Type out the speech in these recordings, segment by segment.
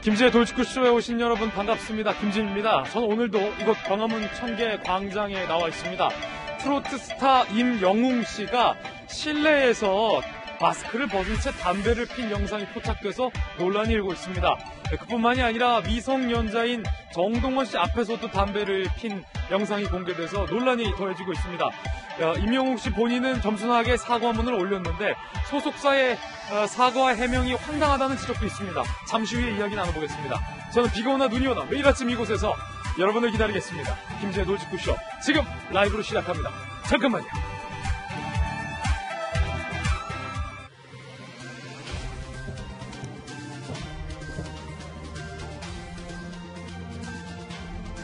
김지의 돌직구쇼에 오신 여러분 반갑습니다. 김지입니다. 저는 오늘도 이곳 광화문 청계 광장에 나와 있습니다. 트로트 스타 임영웅 씨가 실내에서 마스크를 벗은 채 담배를 핀 영상이 포착돼서 논란이 일고 있습니다. 그뿐만이 아니라 미성년자인 정동원 씨 앞에서도 담배를 핀 영상이 공개돼서 논란이 더해지고 있습니다. 임영웅 씨 본인은 겸손하게 사과문을 올렸는데 소속사의 사과와 해명이 황당하다는 지적도 있습니다. 잠시 후에 이야기 나눠보겠습니다. 저는 비가 오나 눈이 오나 매일 아침 이곳에서 여러분을 기다리겠습니다. 김지의 돌직구쇼 지금 라이브로 시작합니다. 잠깐만요.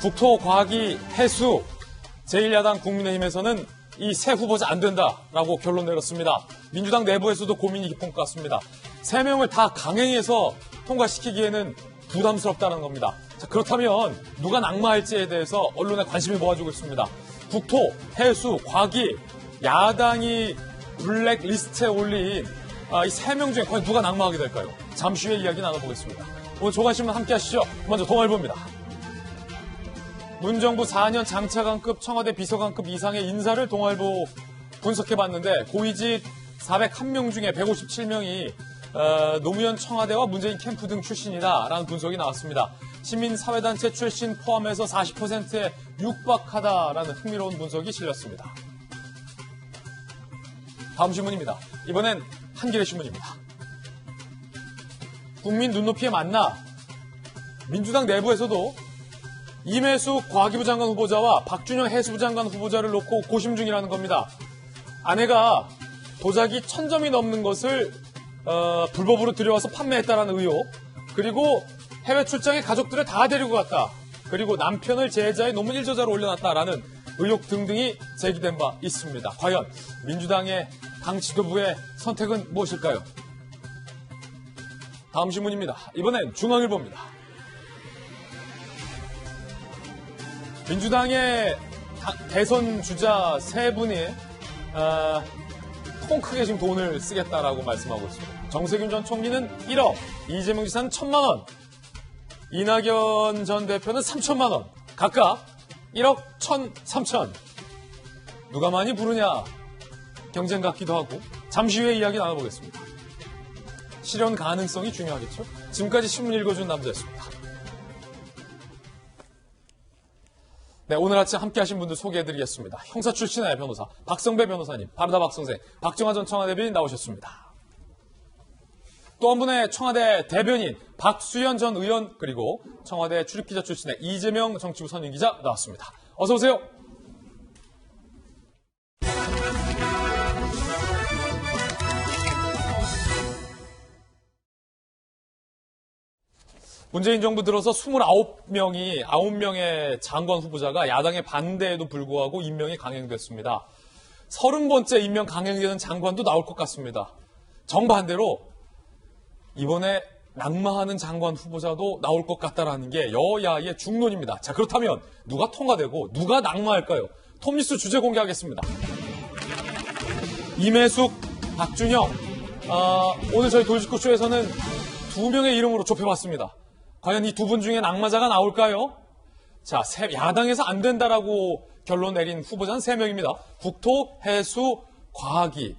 국토, 과기, 해수, 제1야당 국민의힘에서는 이 새 후보자 안 된다라고 결론 내렸습니다. 민주당 내부에서도 고민이 깊은 것 같습니다. 3명을 다 강행해서 통과시키기에는 부담스럽다는 겁니다. 자, 그렇다면 누가 낙마할지에 대해서 언론의 관심이 모아지고 있습니다. 국토, 해수, 과기, 야당이 블랙리스트에 올린 이 3명 중에 과연 누가 낙마하게 될까요? 잠시 후에 이야기 나눠보겠습니다. 오늘 조간신문 함께 하시죠. 먼저 동아일보입니다. 문정부 4년 장차관급 청와대 비서관급 이상의 인사를 동아일보 분석해봤는데 고위직 401명 중에 157명이 노무현 청와대와 문재인 캠프 등 출신이다라는 분석이 나왔습니다. 시민사회단체 출신 포함해서 40%에 육박하다라는 흥미로운 분석이 실렸습니다. 다음 신문입니다. 이번엔 한겨레 신문입니다. 국민 눈높이에 맞나 민주당 내부에서도 임혜숙 과기부 장관 후보자와 박준영 해수부 장관 후보자를 놓고 고심 중이라는 겁니다. 아내가 도자기 1000점이 넘는 것을 불법으로 들여와서 판매했다라는 의혹, 그리고 해외 출장에 가족들을 다 데리고 갔다, 그리고 남편을 제자의 논문 1저자로 올려놨다라는 의혹 등등이 제기된 바 있습니다. 과연 민주당의 당 지도부의 선택은 무엇일까요? 다음 신문입니다. 이번엔 중앙일보입니다. 민주당의 대선 주자 3분이 통 크게 지금 돈을 쓰겠다라고 말씀하고 있습니다. 정세균 전 총리는 1억, 이재명 지사는 1000만 원, 이낙연 전 대표는 3천만 원, 각각 1억 1000, 3000. 누가 많이 부르냐 경쟁 같기도 하고 잠시 후에 이야기 나눠보겠습니다. 실현 가능성이 중요하겠죠. 지금까지 신문 읽어준 남자였습니다. 네, 오늘 아침 함께 하신 분들 소개해드리겠습니다. 형사 출신의 변호사 박성배 변호사님, 바르다 박선생, 박정화 전 청와대 대변인 나오셨습니다. 또 한 분의 청와대 대변인 박수현 전 의원, 그리고 청와대 출입기자 출신의 이재명 정치부 선임기자 나왔습니다. 어서 오세요. 문재인 정부 들어서 9명의 장관 후보자가 야당의 반대에도 불구하고 임명이 강행됐습니다. 30번째 임명 강행되는 장관도 나올 것 같습니다. 정반대로 이번에 낙마하는 장관 후보자도 나올 것 같다라는 게 여야의 중론입니다. 자, 그렇다면 누가 통과되고 누가 낙마할까요? 톱니스 주제 공개하겠습니다. 임혜숙, 박준영, 오늘 저희 돌직구쇼에서는 2명의 이름으로 좁혀봤습니다. 과연 이 2분 중에 낙마자가 나올까요? 자, 야당에서 안 된다라고 결론 내린 후보자는 3명입니다. 국토, 해수, 과기.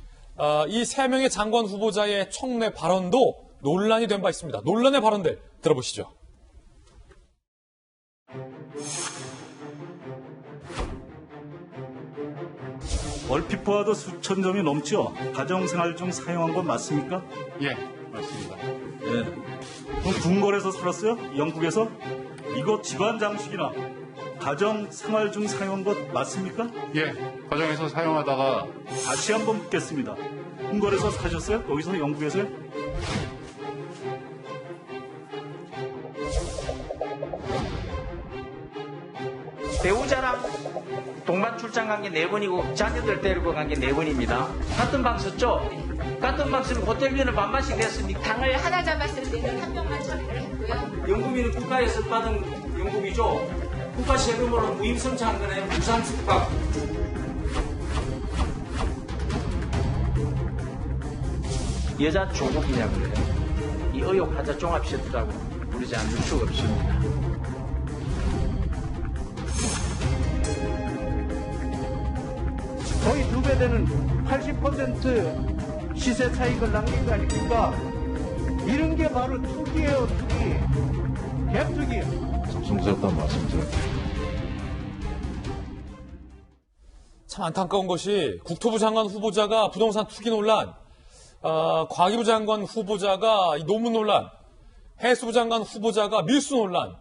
이 3명의 장관 후보자의 청내 발언도 논란이 된 바 있습니다. 논란의 발언들 들어보시죠. 얼핏 보아도 수천 점이 넘죠? 가정생활 중 사용한 건 맞습니까? 예, 맞습니다. 예. 그럼 궁궐에서 살았어요? 영국에서? 이거 집안 장식이나 가정생활 중 사용한 것 맞습니까? 예, 가정에서 사용하다가 다시 한번 묻겠습니다. 궁궐에서 사셨어요? 여기서 영국에서요? 배우자랑 동반 출장 간 게 4번이고 자녀들 데리고 간 게 4번입니다. 같은 방 썼죠? 같은 방 쓰면 호텔비는 반반씩 냈습니까? 방을 하나 잡았을 때는 한 명만 처리를 했고요. 연구비는 국가에서 받은 연구비죠? 국가 세금으로 무임승차한 거네. 무상숙박. 여자 조국이냐고요. 이 의혹 하자 종합시더라고. 부르지 않을 수가 없습니다. 거의 2배 되는 80% 시세 차익을 남긴 거 아닙니까? 이런 게 바로 투기예요, 투기. 갭투기예요. 섭섭스럽다는 말씀이죠. 참 안타까운 것이 국토부 장관 후보자가 부동산 투기 논란, 과기부 장관 후보자가 이 노무 논란, 해수부 장관 후보자가 밀수 논란,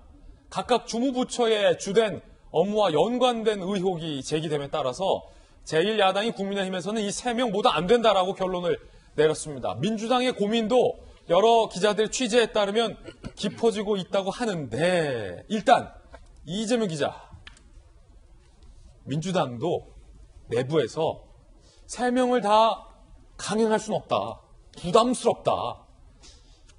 각각 주무부처의 주된 업무와 연관된 의혹이 제기됨에 따라서 제1야당인 국민의힘에서는 이 3명 모두 안 된다라고 결론을 내렸습니다. 민주당의 고민도 여러 기자들의 취재에 따르면 깊어지고 있다고 하는데 일단 이재명 기자, 민주당도 내부에서 3명을 다 강행할 수는 없다. 부담스럽다.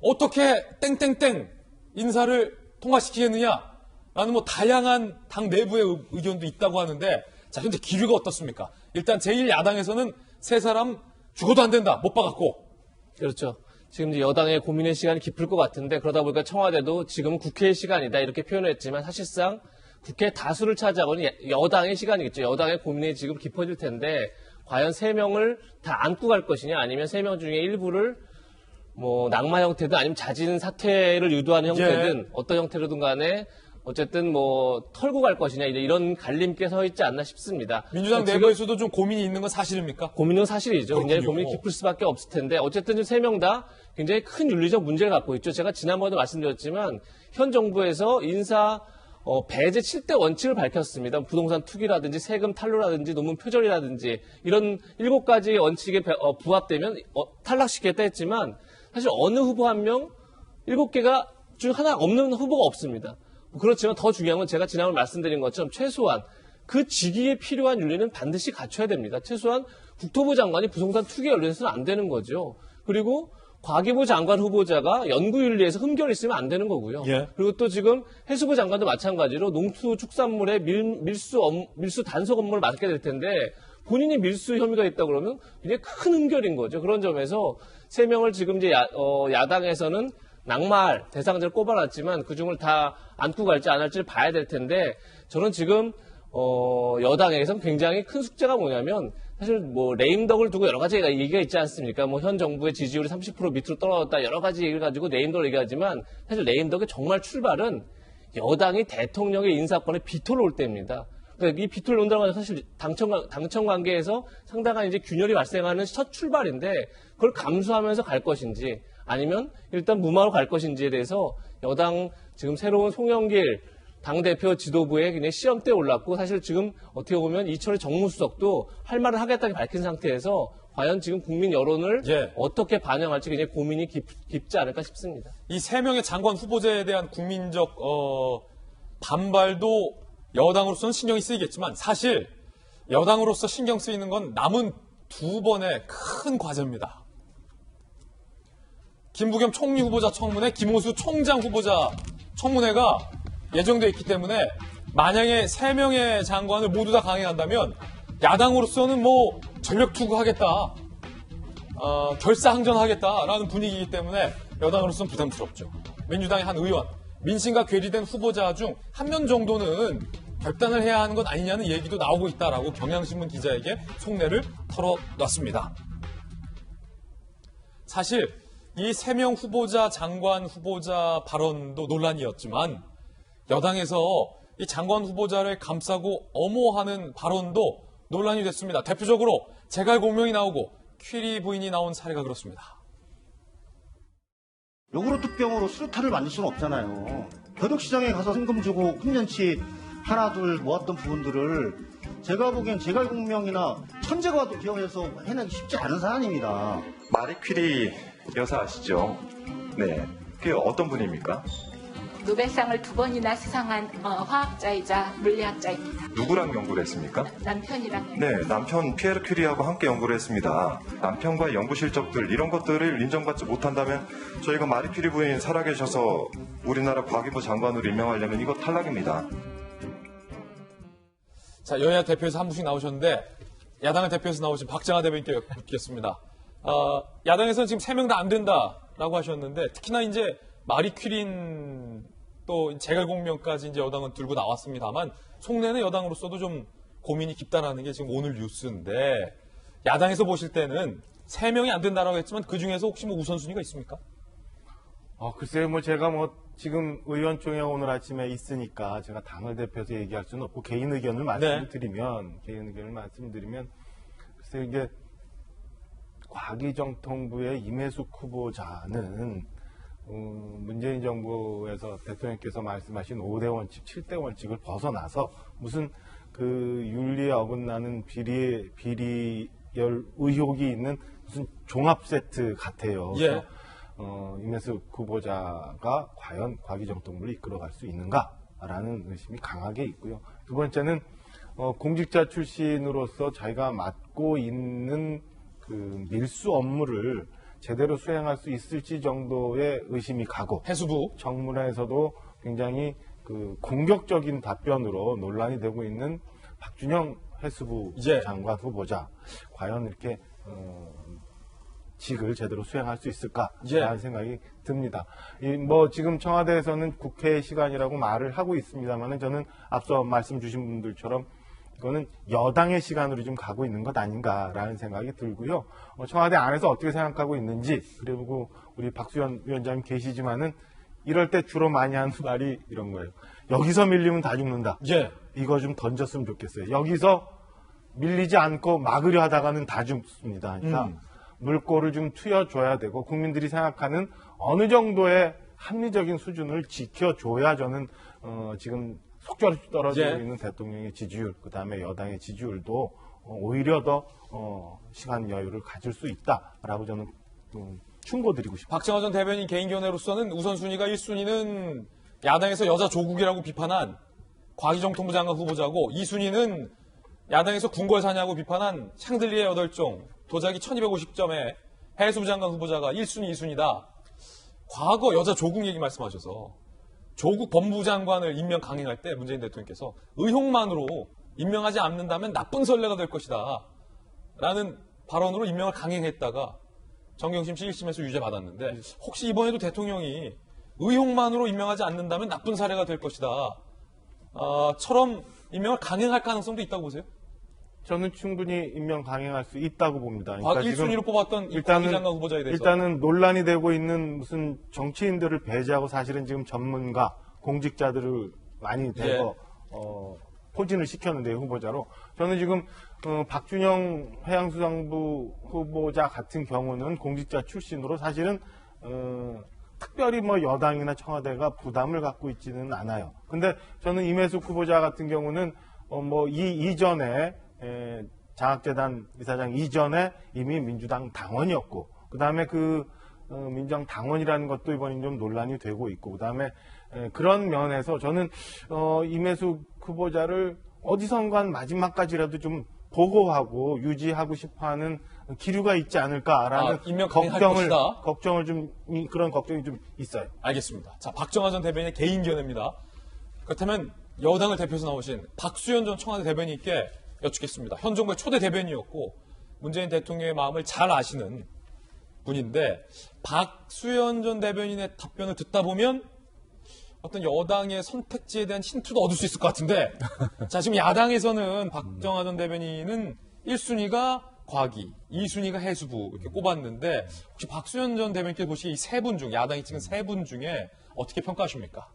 어떻게 땡땡땡 인사를 통과시키겠느냐라는 뭐 다양한 당 내부의 의견도 있다고 하는데 자, 현재 기류가 어떻습니까? 일단 제1야당에서는 3사람 죽어도 안 된다. 못 박았고. 그렇죠. 지금 이제 여당의 고민의 시간이 깊을 것 같은데 그러다 보니까 청와대도 지금은 국회의 시간이다 이렇게 표현했지만 사실상 국회 다수를 차지하고는 여당의 시간이겠죠. 여당의 고민이 지금 깊어질 텐데 과연 3명을 다 안고 갈 것이냐 아니면 3명 중에 일부를 뭐 낙마 형태든 아니면 자진 사퇴를 유도하는 형태든 어떤 형태로든 간에 어쨌든 뭐 털고 갈 것이냐 이런 갈림께 서 있지 않나 싶습니다. 민주당 내부에서도 좀 고민이 있는 건 사실입니까? 고민은 사실이죠. 굉장히 그렇군요. 고민이 깊을 수밖에 없을 텐데 어쨌든 3명 다 굉장히 큰 윤리적 문제를 갖고 있죠. 제가 지난번에도 말씀드렸지만 현 정부에서 인사 배제 7대 원칙을 밝혔습니다. 부동산 투기라든지 세금 탈루라든지 논문 표절이라든지 이런 7가지 원칙에 부합되면 탈락시키겠다 했지만 사실 어느 후보 한 명 7개가 중 하나 없는 후보가 없습니다. 그렇지만 더 중요한 건 제가 지난번에 말씀드린 것처럼 최소한 그 직위에 필요한 윤리는 반드시 갖춰야 됩니다. 최소한 국토부 장관이 부동산 투기에 연루해서는 안 되는 거죠. 그리고 과기부 장관 후보자가 연구윤리에서 흠결이 있으면 안 되는 거고요. 예. 그리고 또 지금 해수부 장관도 마찬가지로 농수축산물의 밀수 단속 업무를 맡게 될 텐데 본인이 밀수 혐의가 있다 그러면 굉장히 큰 흠결인 거죠. 그런 점에서 3명을 지금 이제 야당에서는 낙마할 대상자를 꼽아놨지만 그중을 다 안고 갈지 안 할지를 봐야 될 텐데 저는 지금 여당에서는 굉장히 큰 숙제가 뭐냐면 사실 뭐 레임덕을 두고 여러 가지 얘기가 있지 않습니까? 뭐 현 정부의 지지율이 30% 밑으로 떨어졌다 여러 가지 얘기를 가지고 레임덕을 얘기하지만 사실 레임덕의 정말 출발은 여당이 대통령의 인사권에 비토를 올 때입니다. 그러니까 이 비토를 논다는 건 사실 당청 관계에서 상당한 이제 균열이 발생하는 첫 출발인데 그걸 감수하면서 갈 것인지 아니면 일단 무마로 갈 것인지에 대해서 여당 지금 새로운 송영길 당대표 지도부에 그냥 시험대에 올랐고 사실 지금 어떻게 보면 이철의 정무수석도 할 말을 하겠다고 밝힌 상태에서 과연 지금 국민 여론을 어떻게 반영할지 굉장히 고민이 깊지 않을까 싶습니다. 이 3명의 장관 후보자에 대한 국민적 반발도 여당으로서는 신경이 쓰이겠지만 사실 여당으로서 신경 쓰이는 건 남은 2번의 큰 과제입니다. 김부겸 총리 후보자 청문회, 김호수 총장 후보자 청문회가 예정되어 있기 때문에 만약에 3명의 장관을 모두 다 강행한다면 야당으로서는 뭐 전력 투구하겠다, 결사항전하겠다라는 분위기이기 때문에 여당으로서는 부담스럽죠. 민주당의 한 의원, 민심과 괴리된 후보자 중 한 명 정도는 결단을 해야 하는 것 아니냐는 얘기도 나오고 있다라고 경향신문 기자에게 속내를 털어놨습니다. 사실 이 3명 후보자, 장관 후보자 발언도 논란이었지만 여당에서 이 장관 후보자를 감싸고 엄호하는 발언도 논란이 됐습니다. 대표적으로 재갈공명이 나오고 퀴리 부인이 나온 사례가 그렇습니다. 요구르트병으로 수류탄을 만들 수는 없잖아요. 벼룩시장에 가서 현금 주고 훈련치 하나 둘 모았던 부분들을 제가 보기엔 재갈공명이나 천재가 와도 기억해서 해내기 쉽지 않은 사안입니다. 마리 퀴리 여사 아시죠? 네. 그게 어떤 분입니까? 노벨상을 2번이나 수상한 화학자이자 물리학자입니다. 누구랑 연구를 했습니까? 남편이랑. 네, 남편 피에르 퀴리하고 함께 연구를 했습니다. 남편과의 연구 실적들 이런 것들을 인정받지 못한다면 저희가 마리 퀴리 부인 살아계셔서 우리나라 과기부 장관으로 임명하려면 이거 탈락입니다. 자, 여야 대표에서 한 분씩 나오셨는데 야당을 대표해서 나오신 박정하 대변인께 묻겠습니다. 야당에서는 지금 3명 다 안 된다라고 하셨는데 특히나 이제 마리 퀴린 또 재갈공명까지 이제 여당은 들고 나왔습니다만 속내는 여당으로서도 좀 고민이 깊다라는 게 지금 오늘 뉴스인데 야당에서 보실 때는 3명이 안 된다라고 했지만 그 중에서 혹시 뭐 우선순위가 있습니까? 글쎄요, 제가 지금 의원총회 오늘 아침에 있으니까 제가 당을 대표해서 얘기할 수는 없고 개인 의견을 말씀드리면, 글쎄 이게 과기정통부의 임혜숙 후보자는 문재인 정부에서 대통령께서 말씀하신 5대 원칙, 7대 원칙을 벗어나서 무슨 그 윤리에 어긋나는 비리열 의혹이 있는 무슨 종합 세트 같아요. 예. 임혜숙 후보자가 과연 과기정통부를 이끌어갈 수 있는가라는 의심이 강하게 있고요. 두 번째는 공직자 출신으로서 자기가 맡고 있는 그 밀수 업무를 제대로 수행할 수 있을지 정도의 의심이 가고 해수부 청문회에서도 굉장히 그 공격적인 답변으로 논란이 되고 있는 박준영 해수부 장관 후보자 과연 이렇게 직을 제대로 수행할 수 있을까라는 생각이 듭니다. 지금 청와대에서는 국회 시간이라고 말을 하고 있습니다만은 저는 앞서 말씀 주신 분들처럼 이거는 여당의 시간으로 좀 가고 있는 것 아닌가라는 생각이 들고요. 청와대 안에서 어떻게 생각하고 있는지, 그리고 우리 박수현 위원장님 계시지만은 이럴 때 주로 많이 하는 말이 이런 거예요. 여기서 밀리면 다 죽는다. 이거 좀 던졌으면 좋겠어요. 여기서 밀리지 않고 막으려 하다가는 다 죽습니다. 그러니까 물꼬를 좀 트여줘야 되고 국민들이 생각하는 어느 정도의 합리적인 수준을 지켜줘야 저는 지금 속절없이 떨어지고 있는 대통령의 지지율, 그다음에 여당의 지지율도 오히려 더 시간 여유를 가질 수 있다라고 저는 충고드리고 싶습니다. 박정화 전 대변인 개인 견해로서는 우선순위가 1순위는 야당에서 여자 조국이라고 비판한 과기정통부 장관 후보자고 2순위는 야당에서 궁궐 사냐고 비판한 샹들리에 8종 도자기 1250점의 해수부 장관 후보자가 1순위, 2순위다. 과거 여자 조국 얘기 말씀하셔서 조국 법무부 장관을 임명 강행할 때 문재인 대통령께서 의혹만으로 임명하지 않는다면 나쁜 선례가 될 것이다 라는 발언으로 임명을 강행했다가 정경심 씨 1심에서 유죄 받았는데 혹시 이번에도 대통령이 의혹만으로 임명하지 않는다면 나쁜 사례가 될 것이다 처럼 임명을 강행할 가능성도 있다고 보세요? 저는 충분히 임명 강행할 수 있다고 봅니다. 그러니까 1순위로 뽑았던 일단은, 장관 후보자에 대해서 일단은 논란이 되고 있는 무슨 정치인들을 배제하고 사실은 지금 전문가, 공직자들을 많이 대거 포진을 시켰는데요, 후보자로. 저는 지금 박준영 해양수산부 후보자 같은 경우는 공직자 출신으로 사실은 특별히 여당이나 청와대가 부담을 갖고 있지는 않아요. 근데 저는 임혜숙 후보자 같은 경우는 이전에 장학재단 이사장 이전에 이미 민주당 당원이었고, 그 다음에 민주당 당원이라는 것도 이번에 좀 논란이 되고 있고, 그 다음에 그런 면에서 저는 임혜숙 후보자를 어디선가 마지막까지라도 좀 보호하고 유지하고 싶어하는 기류가 있지 않을까라는 걱정을 좀 그런 걱정이 좀 있어요. 알겠습니다. 자, 박정화 전 대변인의 개인 견해입니다. 그렇다면 여당을 대표해서 나오신 박수현 전 청와대 대변인께 여쭙겠습니다. 현 정부의 초대 대변인이었고 문재인 대통령의 마음을 잘 아시는 분인데 박수현 전 대변인의 답변을 듣다 보면 어떤 여당의 선택지에 대한 힌트도 얻을 수 있을 것 같은데 자, 지금 야당에서는 박정화 전 대변인은 1순위가 과기, 2순위가 해수부 이렇게 꼽았는데 혹시 박수현 전 대변인께 보시기에 이 세 분 중, 야당이 찍은 세 분 중에 어떻게 평가하십니까?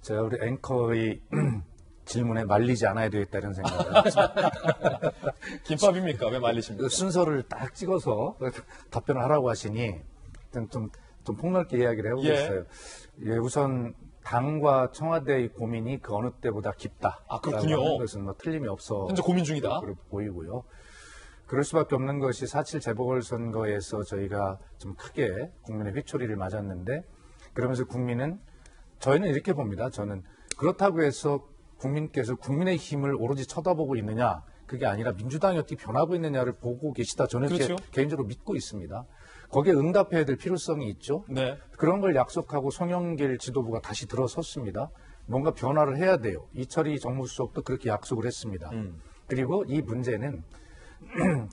제가 우리 앵커의 질문에 말리지 않아야 되겠다는 생각을 합니다. 김밥입니까? 왜 말리십니까? 순서를 딱 찍어서 답변을 하라고 하시니 좀 폭넓게 이야기를 해보겠어요. 우선 당과 청와대의 고민이 그 어느 때보다 깊다. 그렇군요. 그것은 틀림이 없어. 현재 고민 중이다. 보이고요. 그럴 수밖에 없는 것이 4.7 재보궐선거에서 저희가 좀 크게 국민의 휘초리를 맞았는데 그러면서 저희는 이렇게 봅니다. 저는 그렇다고 해서 국민께서 국민의 힘을 오로지 쳐다보고 있느냐, 그게 아니라 민주당이 어떻게 변하고 있느냐를 보고 계시다. 저는 이렇게 개인적으로 믿고 있습니다. 거기에 응답해야 될 필요성이 있죠. 네. 그런 걸 약속하고 송영길 지도부가 다시 들어섰습니다. 뭔가 변화를 해야 돼요. 이철희 정무수석도 그렇게 약속을 했습니다. 그리고 이 문제는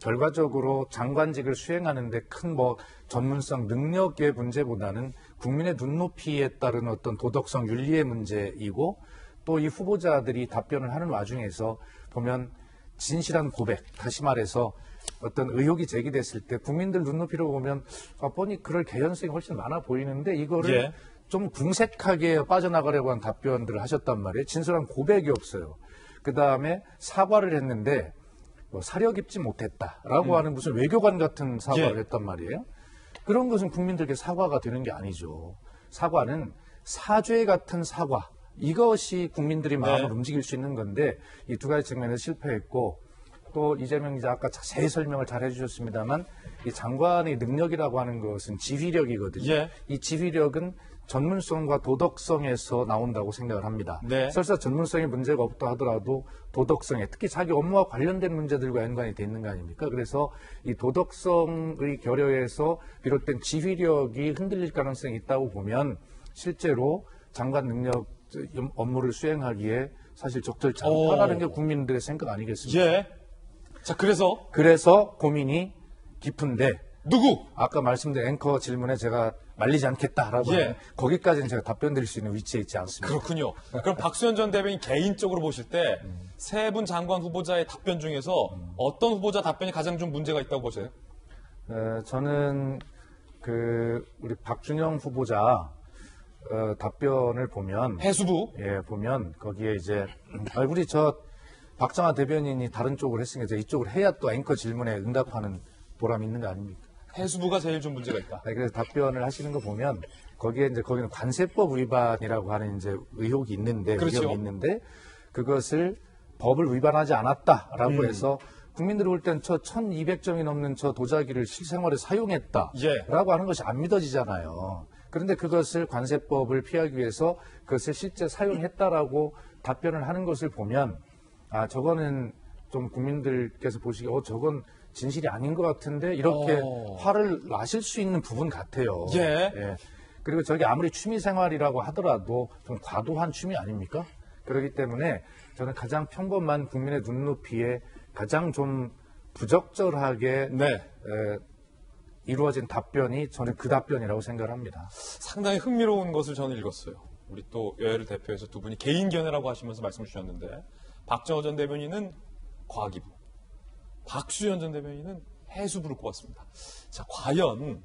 결과적으로 장관직을 수행하는데 큰 뭐 전문성 능력의 문제보다는 국민의 눈높이에 따른 어떤 도덕성 윤리의 문제이고 또 이 후보자들이 답변을 하는 와중에서 보면 진실한 고백, 다시 말해서 어떤 의혹이 제기됐을 때 국민들 눈높이로 보면 보니 그럴 개연성이 훨씬 많아 보이는데 이거를 예. 좀 궁색하게 빠져나가려고 한 답변들을 하셨단 말이에요. 진솔한 고백이 없어요. 그 다음에 사과를 했는데 뭐 사려 깊지 못했다라고 하는 무슨 외교관 같은 사과를 예. 했단 말이에요. 그런 것은 국민들께 사과가 되는 게 아니죠. 사과는 사죄 같은 사과. 이것이 국민들이 마음을 네. 움직일 수 있는 건데 이 두 가지 측면에서 실패했고 또 이재명 기자 아까 자세히 설명을 잘 해주셨습니다만 이 장관의 능력이라고 하는 것은 지휘력이거든요. 예. 이 지휘력은 전문성과 도덕성에서 나온다고 생각을 합니다. 네. 설사 전문성에 문제가 없다 하더라도 도덕성에 특히 자기 업무와 관련된 문제들과 연관이 돼 있는 거 아닙니까? 그래서 이 도덕성의 결여에서 비롯된 지휘력이 흔들릴 가능성이 있다고 보면 실제로 장관 능력 업무를 수행하기에 사실 적절치 않다라는 게 국민들의 생각 아니겠습니까? 예. 자, 그래서 고민이 깊은데 누구? 아까 말씀드린 앵커 질문에 제가 말리지 않겠다라고 예. 하는 거기까지는 제가 답변 드릴 수 있는 위치에 있지 않습니다. 그렇군요. 그럼 박수현 전 대변인 개인적으로 보실 때 세 분 장관 후보자의 답변 중에서 어떤 후보자 답변이 가장 좀 문제가 있다고 보세요? 저는 우리 박준영 후보자 답변을 보면 해수부 보면 거기에 이제 우리 박정아 대변인이 다른 쪽으로 했으니까 이제 이쪽으로 해야 또 앵커 질문에 응답하는 보람이 있는 거 아닙니까? 해수부가 제일 좀 문제가 있다. 그래서 답변을 하시는 거 보면 거기는 관세법 위반이라고 하는 이제 의혹이 있는데 그렇죠. 의혹이 있는데 그것을 법을 위반하지 않았다라고 해서 국민들이 볼 땐 저 1,200점이 넘는 저 도자기를 실생활에 사용했다라고 예. 하는 것이 안 믿어지잖아요. 그런데 그것을 관세법을 피하기 위해서 그것을 실제 사용했다라고 답변을 하는 것을 보면 저거는 좀 국민들께서 보시기에 저건 진실이 아닌 것 같은데 이렇게 화를 나실 수 있는 부분 같아요. 예. 그리고 저게 아무리 취미 생활이라고 하더라도 좀 과도한 취미 아닙니까? 그렇기 때문에 저는 가장 평범한 국민의 눈높이에 가장 좀 부적절하게 이루어진 답변이 저는 그 답변이라고 생각을 합니다. 상당히 흥미로운 것을 저는 읽었어요. 우리 또 여야를 대표해서 두 분이 개인 견해라고 하시면서 말씀을 주셨는데 박정호 전 대변인은 과기부, 박수현 전 대변인은 해수부를 꼽았습니다. 자, 과연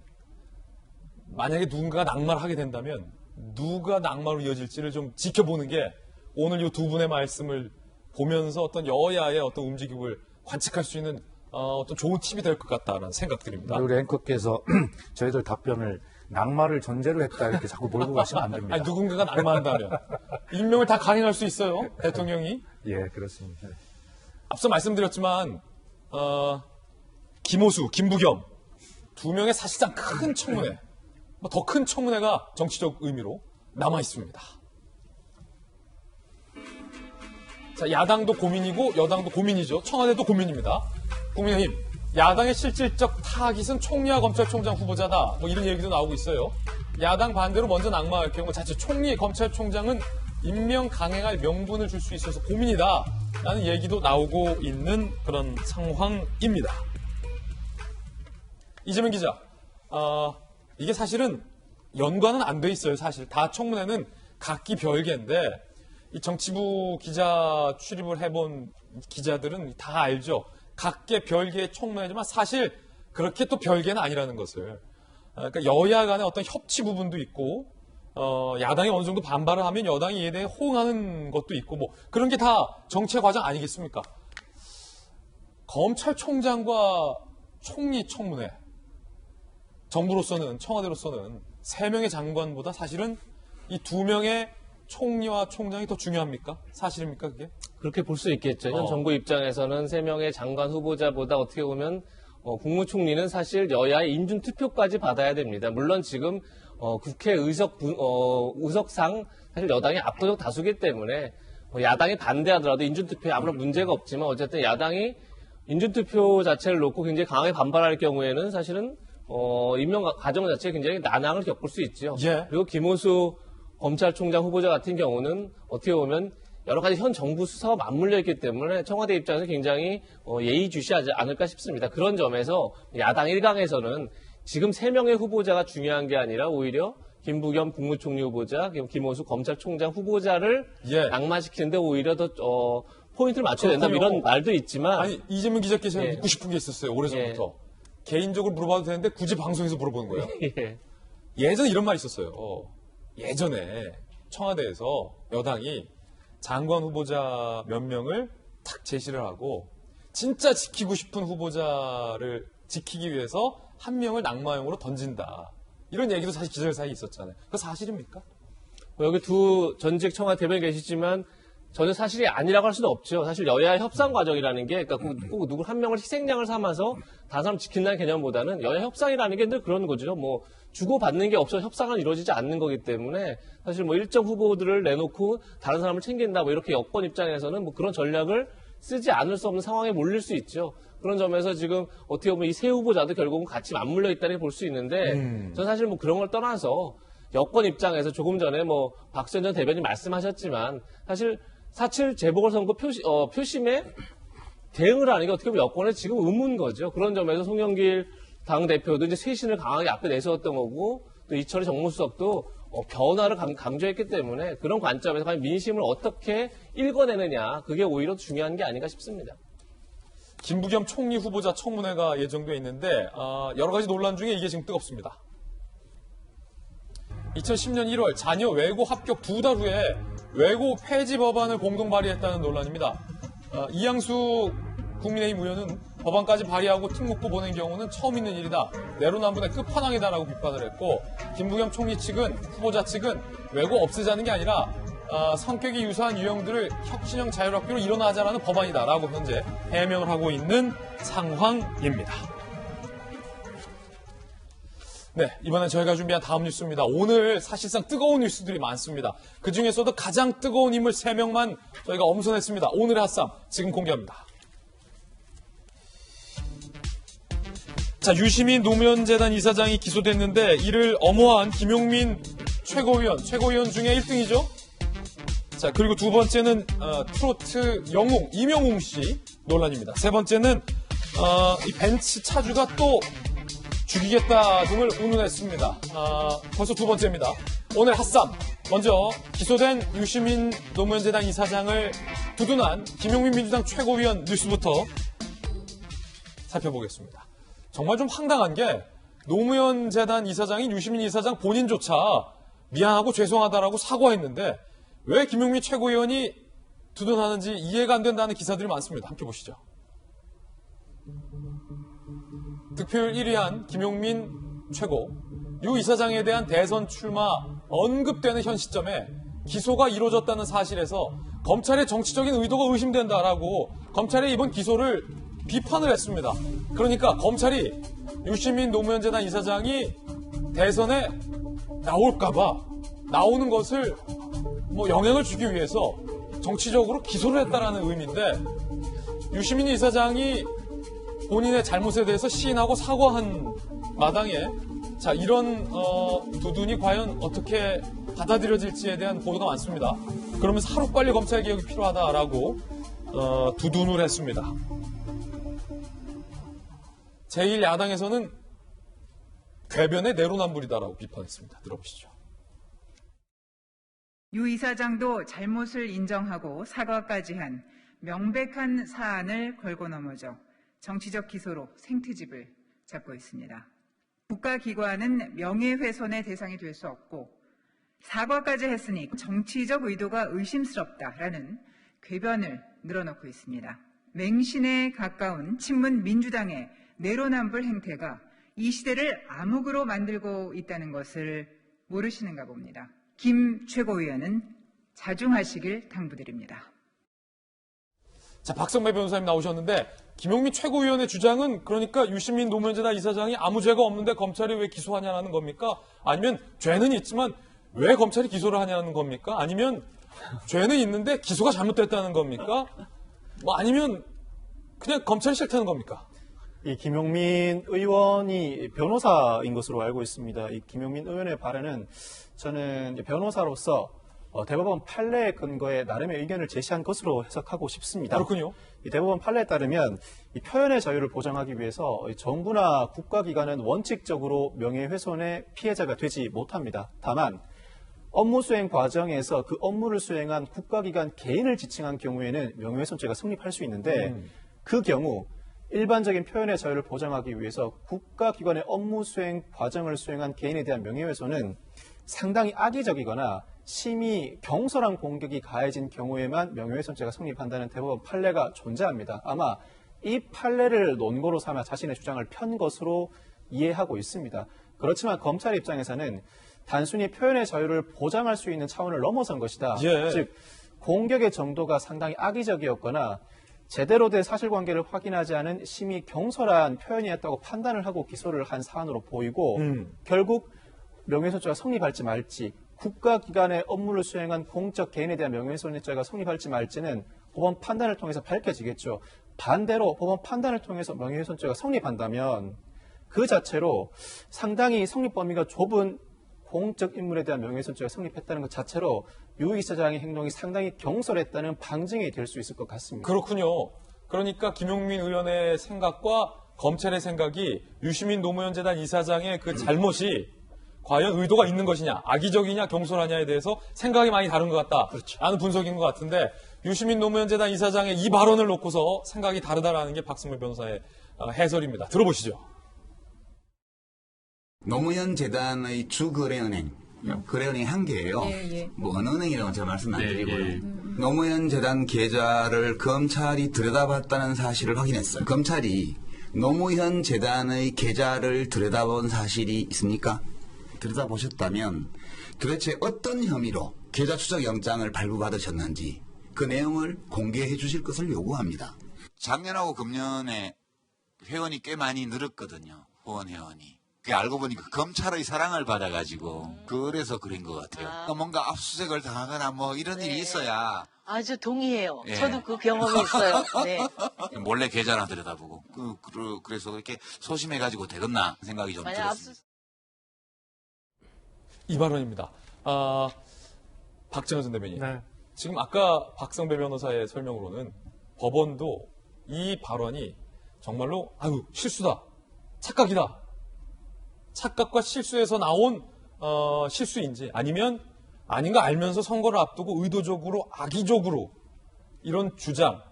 만약에 누군가가 낙마를 하게 된다면 누가 낙마로 이어질지를 좀 지켜보는 게 오늘 이 두 분의 말씀을 보면서 어떤 여야의 어떤 움직임을 관측할 수 있는 어떤 좋은 팁이 될 것 같다는 생각들입니다. 우리 앵커께서 저희들 답변을 낙마를 전제로 했다 이렇게 자꾸 몰고 가시면 안 됩니다. 아니, 누군가가 낙마한다면 임명을 다 강행할 수 있어요. 대통령이. 예, 그렇습니다. 앞서 말씀드렸지만 김호수, 김부겸 두 명의 사실상 큰 청문회, 더 큰 청문회가 정치적 의미로 남아 있습니다. 자, 야당도 고민이고 여당도 고민이죠. 청와대도 고민입니다. 국민의힘 야당의 실질적 타깃은 총리와 검찰총장 후보자다. 뭐 이런 얘기도 나오고 있어요. 야당 반대로 먼저 낙마할 경우 자칫 총리, 검찰총장은 임명 강행할 명분을 줄 수 있어서 고민이다. 라는 얘기도 나오고 있는 그런 상황입니다. 이재명 기자, 이게 사실은 연관은 안 돼 있어요. 사실 다 청문회는 각기 별개인데 이 정치부 기자 출입을 해본 기자들은 다 알죠. 각계 별개의 청문회지만 사실 그렇게 또 별개는 아니라는 것을. 그러니까 여야 간의 어떤 협치 부분도 있고 야당이 어느 정도 반발을 하면 여당이 이에 대해 호응하는 것도 있고 뭐 그런 게 다 정치의 과정 아니겠습니까? 검찰총장과 총리 청문회. 정부로서는 청와대로서는 3명의 장관보다 사실은 이 2명의 총리와 총장이 더 중요합니까? 사실입니까 그게? 그렇게 볼 수 있겠죠. 현 정부 입장에서는 3명의 장관 후보자보다 어떻게 보면 국무총리는 사실 여야의 인준투표까지 받아야 됩니다. 물론 지금 국회 의석상 사실 여당이 압도적 다수기 때문에 야당이 반대하더라도 인준투표에 아무런 문제가 없지만 어쨌든 야당이 인준투표 자체를 놓고 굉장히 강하게 반발할 경우에는 사실은 임명 과정 자체에 굉장히 난항을 겪을 수 있죠. 예. 그리고 김호수 검찰총장 후보자 같은 경우는 어떻게 보면 여러 가지 현 정부 수사와 맞물려 있기 때문에 청와대 입장에서 굉장히 예의주시하지 않을까 싶습니다. 그런 점에서 야당 1강에서는 지금 3명의 후보자가 중요한 게 아니라 오히려 김부겸 국무총리 후보자, 김호수 검찰총장 후보자를 낙마시키는데 오히려 더 포인트를 맞춰야 된다 이런 말도 있지만 아니 이재명 기자께서 묻고 싶은 게 있었어요. 오래전부터. 개인적으로 물어봐도 되는데 굳이 방송에서 물어보는 거예요. 예전에 이런 말이 있었어요. 예전에 청와대에서 여당이 장관 후보자 몇 명을 탁 제시를 하고 진짜 지키고 싶은 후보자를 지키기 위해서 한 명을 낙마용으로 던진다. 이런 얘기도 사실 기자들 사이에 있었잖아요. 그거 사실입니까? 여기 두 전직 청와대 대변인 계시지만 전혀 사실이 아니라고 할 수는 없죠. 사실 여야 협상 과정이라는 게 그러니까 꼭 누구 한 명을 희생양을 삼아서 다른 사람 지킨다는 개념보다는 여야 협상이라는 게 늘 그런 거죠. 뭐 주고받는 게 없어 협상은 이루어지지 않는 거기 때문에 사실 뭐 일정 후보들을 내놓고 다른 사람을 챙긴다 뭐 이렇게 여권 입장에서는 뭐 그런 전략을 쓰지 않을 수 없는 상황에 몰릴 수 있죠. 그런 점에서 지금 어떻게 보면 이 세 후보자도 결국은 같이 맞물려 있다는 볼 수 있는데 저는 사실 뭐 그런 걸 떠나서 여권 입장에서 조금 전에 뭐 박지원 전 대변인 말씀하셨지만 사실 4.7 재보궐선거 표심에 대응을 하는 게 어떻게 보면 여권의 지금 의무인 거죠. 그런 점에서 송영길 당대표도 이제 쇄신을 강하게 앞에 내세웠던 거고 또 이철희 정무수석도 변화를 강조했기 때문에 그런 관점에서 과연 민심을 어떻게 읽어내느냐 그게 오히려 중요한 게 아닌가 싶습니다. 김부겸 총리 후보자 청문회가 예정돼 있는데 여러 가지 논란 중에 이게 지금 뜨겁습니다. 2010년 1월 자녀 외고 합격 2달 후에 외고 폐지 법안을 공동 발의했다는 논란입니다. 이양수 국민의힘 의원은 법안까지 발의하고 특목고 보낸 경우는 처음 있는 일이다. 내로남불의 끝판왕이다라고 비판을 했고 김부겸 총리 측은 후보자 측은 외고 없애자는 게 아니라 성격이 유사한 유형들을 혁신형 자율학교로 일어나자라는 법안이다라고 현재 해명을 하고 있는 상황입니다. 네, 이번엔 저희가 준비한 다음 뉴스입니다. 오늘 사실상 뜨거운 뉴스들이 많습니다. 그중에서도 가장 뜨거운 인물 3명만 저희가 엄선했습니다. 오늘의 핫쌈 지금 공개합니다. 자, 유시민 노무현재단 이사장이 기소됐는데 이를 엄호한 김용민 최고위원 중에 1등이죠. 자, 그리고 두 번째는 트로트 영웅 임영웅 씨 논란입니다. 세 번째는 이 벤츠 차주가 또 죽이겠다 등을 운운했습니다. 벌써 두 번째입니다. 오늘 핫쌈 먼저 기소된 유시민 노무현재단 이사장을 두둔한 김용민 민주당 최고위원 뉴스부터 살펴보겠습니다. 정말 좀 황당한 게 노무현재단 이사장인 유시민 이사장 본인조차 미안하고 죄송하다라고 사과했는데 왜 김용민 최고위원이 두둔하는지 이해가 안 된다는 기사들이 많습니다. 함께 보시죠. 득표율 1위한 김용민 최고, 유 이사장에 대한 대선 출마 언급되는 현 시점에 기소가 이루어졌다는 사실에서 검찰의 정치적인 의도가 의심된다라고 검찰의 이번 기소를 비판을 했습니다. 그러니까 검찰이 유시민 노무현재단 이사장이 대선에 나올까봐 나오는 것을 뭐 영향을 주기 위해서 정치적으로 기소를 했다라는 의미인데 유시민 이사장이 본인의 잘못에 대해서 시인하고 사과한 마당에 자 이런 두둔이 과연 어떻게 받아들여질지에 대한 보도가 많습니다. 그러면서 하루빨리 검찰 개혁이 필요하다라고 두둔을 했습니다. 제1야당에서는 궤변의 내로남불이다라고 비판했습니다. 들어보시죠. 유 이사장도 잘못을 인정하고 사과까지 한 명백한 사안을 걸고 넘어져 정치적 기소로 생트집을 잡고 있습니다. 국가기관은 명예훼손의 대상이 될 수 없고 사과까지 했으니 정치적 의도가 의심스럽다라는 궤변을 늘어놓고 있습니다. 맹신에 가까운 친문 민주당의 내로남불 행태가 이 시대를 암흑으로 만들고 있다는 것을 모르시는가 봅니다. 김 최고위원은 자중하시길 당부드립니다. 자, 박성배 변호사님 나오셨는데 김용민 최고위원의 주장은 그러니까 유시민 노무현재단 이사장이 아무 죄가 없는데 검찰이 왜 기소하냐는 겁니까? 아니면 죄는 있지만 왜 검찰이 기소를 하냐는 겁니까? 아니면 죄는 있는데 기소가 잘못됐다는 겁니까? 뭐 아니면 그냥 검찰이 싫다는 겁니까? 이 김용민 의원이 변호사인 것으로 알고 있습니다. 이 김용민 의원의 발언은 저는 변호사로서 대법원 판례 근거에 나름의 의견을 제시한 것으로 해석하고 싶습니다. 그렇군요. 이 대법원 판례에 따르면 이 표현의 자유를 보장하기 위해서 정부나 국가기관은 원칙적으로 명예훼손의 피해자가 되지 못합니다. 다만 업무 수행 과정에서 그 업무를 수행한 국가기관 개인을 지칭한 경우에는 명예훼손죄가 성립할 수 있는데 그 경우 일반적인 표현의 자유를 보장하기 위해서 국가기관의 업무 수행 과정을 수행한 개인에 대한 명예훼손은 상당히 악의적이거나 심히 경솔한 공격이 가해진 경우에만 명예훼손죄가 성립한다는 대법원 판례가 존재합니다. 아마 이 판례를 논거로 삼아 자신의 주장을 편 것으로 이해하고 있습니다. 그렇지만 검찰 입장에서는 단순히 표현의 자유를 보장할 수 있는 차원을 넘어선 것이다. 예. 즉 공격의 정도가 상당히 악의적이었거나 제대로 된 사실관계를 확인하지 않은 심히 경솔한 표현이었다고 판단을 하고 기소를 한 사안으로 보이고 결국 명예훼손죄가 성립할지 말지 국가기관의 업무를 수행한 공적 개인에 대한 명예훼손죄가 성립할지 말지는 법원 판단을 통해서 밝혀지겠죠. 반대로 법원 판단을 통해서 명예훼손죄가 성립한다면 그 자체로 상당히 성립 범위가 좁은 공적 인물에 대한 명예훼손죄가 성립했다는 것 자체로 유 이사장의 행동이 상당히 경솔했다는 방증이 될 수 있을 것 같습니다. 그렇군요. 그러니까 김용민 의원의 생각과 검찰의 생각이 유시민 노무현 재단 이사장의 그 잘못이 과연 의도가 있는 것이냐, 악의적이냐, 경솔하냐에 대해서 생각이 많이 다른 것 같다. 그렇죠. 라는 분석인 것 같은데 유시민 노무현 재단 이사장의 이 발언을 놓고서 생각이 다르다라는 게 박승배 변호사의 해설입니다. 들어보시죠. 노무현 재단의 주 거래은행, 거래은행 한 개예요. 뭐 어느 은행이라고 제가 말씀 안 드리고요. 노무현 재단 계좌를 검찰이 들여다봤다는 사실을 확인했어요. 검찰이 노무현 재단의 계좌를 들여다본 사실이 있습니까? 들여다보셨다면 도대체 어떤 혐의로 계좌 추적 영장을 발부받으셨는지 그 내용을 공개해 주실 것을 요구합니다. 작년하고 금년에 회원이 꽤 많이 늘었거든요. 후원 회원이. 그게 알고 보니까 검찰의 사랑을 받아가지고 그래서 그런 것 같아요. 뭔가 압수수색을 당하거나 뭐 이런 일이 있어야. 아주 동의해요. 예. 저도 그 경험이 있어요. 네. 몰래 계좌나 들여다보고 그래서 그렇게 소심해가지고 되겠나 생각이 좀 들었습니다. 이 발언입니다. 박정현 전 대변인. 네. 지금 아까 박성배 변호사의 설명으로는 법원도 이 발언이 정말로 실수다. 착각이다. 착각과 실수에서 나온 실수인지 아니면 아닌가 알면서 선거를 앞두고 의도적으로 악의적으로 이런 주장,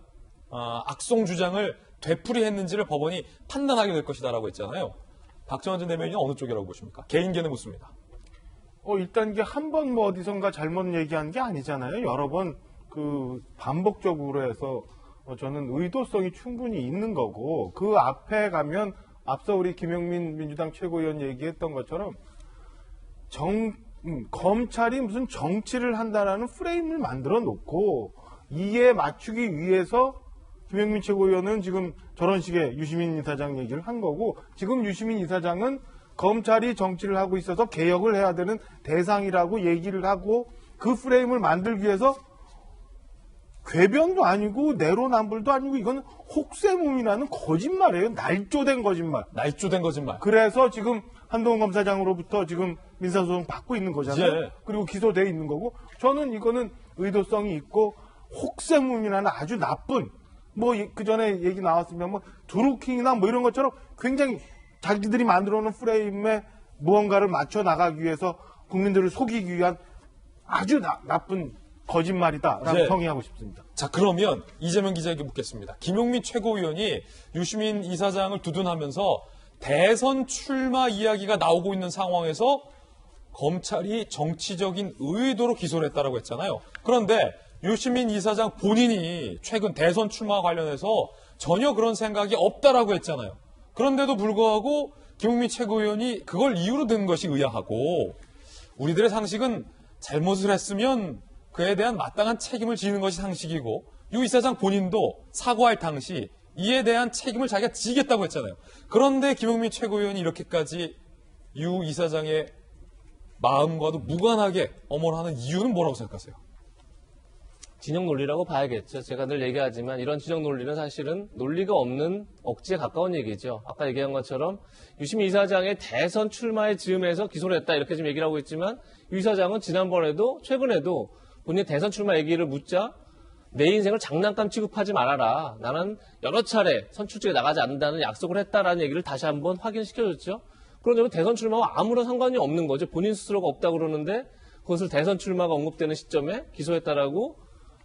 악성 주장을 되풀이했는지를 법원이 판단하게 될 것이다라고 했잖아요. 박정현 전 대변인은 어느 쪽이라고 보십니까? 개인견에 묻습니다. 일단 이게 한 번 뭐 어디선가 잘못 얘기한 게 아니잖아요. 여러 번 반복적으로 해서 저는 의도성이 충분히 있는 거고 그 앞에 가면 앞서 우리 김용민 민주당 최고위원 얘기했던 것처럼 검찰이 무슨 정치를 한다라는 프레임을 만들어 놓고 이에 맞추기 위해서 김용민 최고위원은 지금 저런 식의 유시민 이사장 얘기를 한 거고 지금 유시민 이사장은 검찰이 정치를 하고 있어서 개혁을 해야 되는 대상이라고 얘기를 하고 그 프레임을 만들기 위해서 궤변도 아니고 내로남불도 아니고 이건 혹세무민하는 거짓말이에요. 날조된 거짓말. 날조된 거짓말. 그래서 지금 한동훈 검사장으로부터 지금 민사소송 받고 있는 거잖아요. 예. 그리고 기소돼 있는 거고 저는 이거는 의도성이 있고 혹세무민하는 아주 나쁜 그 전에 얘기 나왔으면 드루킹이나 이런 것처럼 굉장히 자기들이 만들어 놓은 프레임에 무언가를 맞춰 나가기 위해서 국민들을 속이기 위한 아주 나쁜 거짓말이다라고 네. 정의하고 싶습니다. 자, 그러면 이재명 기자에게 묻겠습니다. 김용민 최고위원이 유시민 이사장을 두둔하면서 대선 출마 이야기가 나오고 있는 상황에서 검찰이 정치적인 의도로 기소를 했다라고 했잖아요. 그런데 유시민 이사장 본인이 최근 대선 출마와 관련해서 전혀 그런 생각이 없다라고 했잖아요. 그런데도 불구하고 김용민 최고위원이 그걸 이유로 든 것이 의아하고 우리들의 상식은 잘못을 했으면 그에 대한 마땅한 책임을 지는 것이 상식이고 유 이사장 본인도 사과할 당시 이에 대한 책임을 자기가 지겠다고 했잖아요. 그런데 김용민 최고위원이 이렇게까지 유 이사장의 마음과도 무관하게 엄언하는 이유는 뭐라고 생각하세요? 진영 논리라고 봐야겠죠. 제가 늘 얘기하지만 이런 진영 논리는 사실은 논리가 없는 억지에 가까운 얘기죠. 아까 얘기한 것처럼 유시민 이사장의 대선 출마의 즈음에서 기소를 했다 이렇게 지금 얘기를 하고 있지만 유 이사장은 지난번에도 최근에도 본인 대선 출마 얘기를 묻자 내 인생을 장난감 취급하지 말아라. 나는 여러 차례 선출직에 나가지 않는다는 약속을 했다라는 얘기를 다시 한번 확인시켜줬죠. 그런 점은 대선 출마와 아무런 상관이 없는 거죠. 본인 스스로가 없다고 그러는데 그것을 대선 출마가 언급되는 시점에 기소했다라고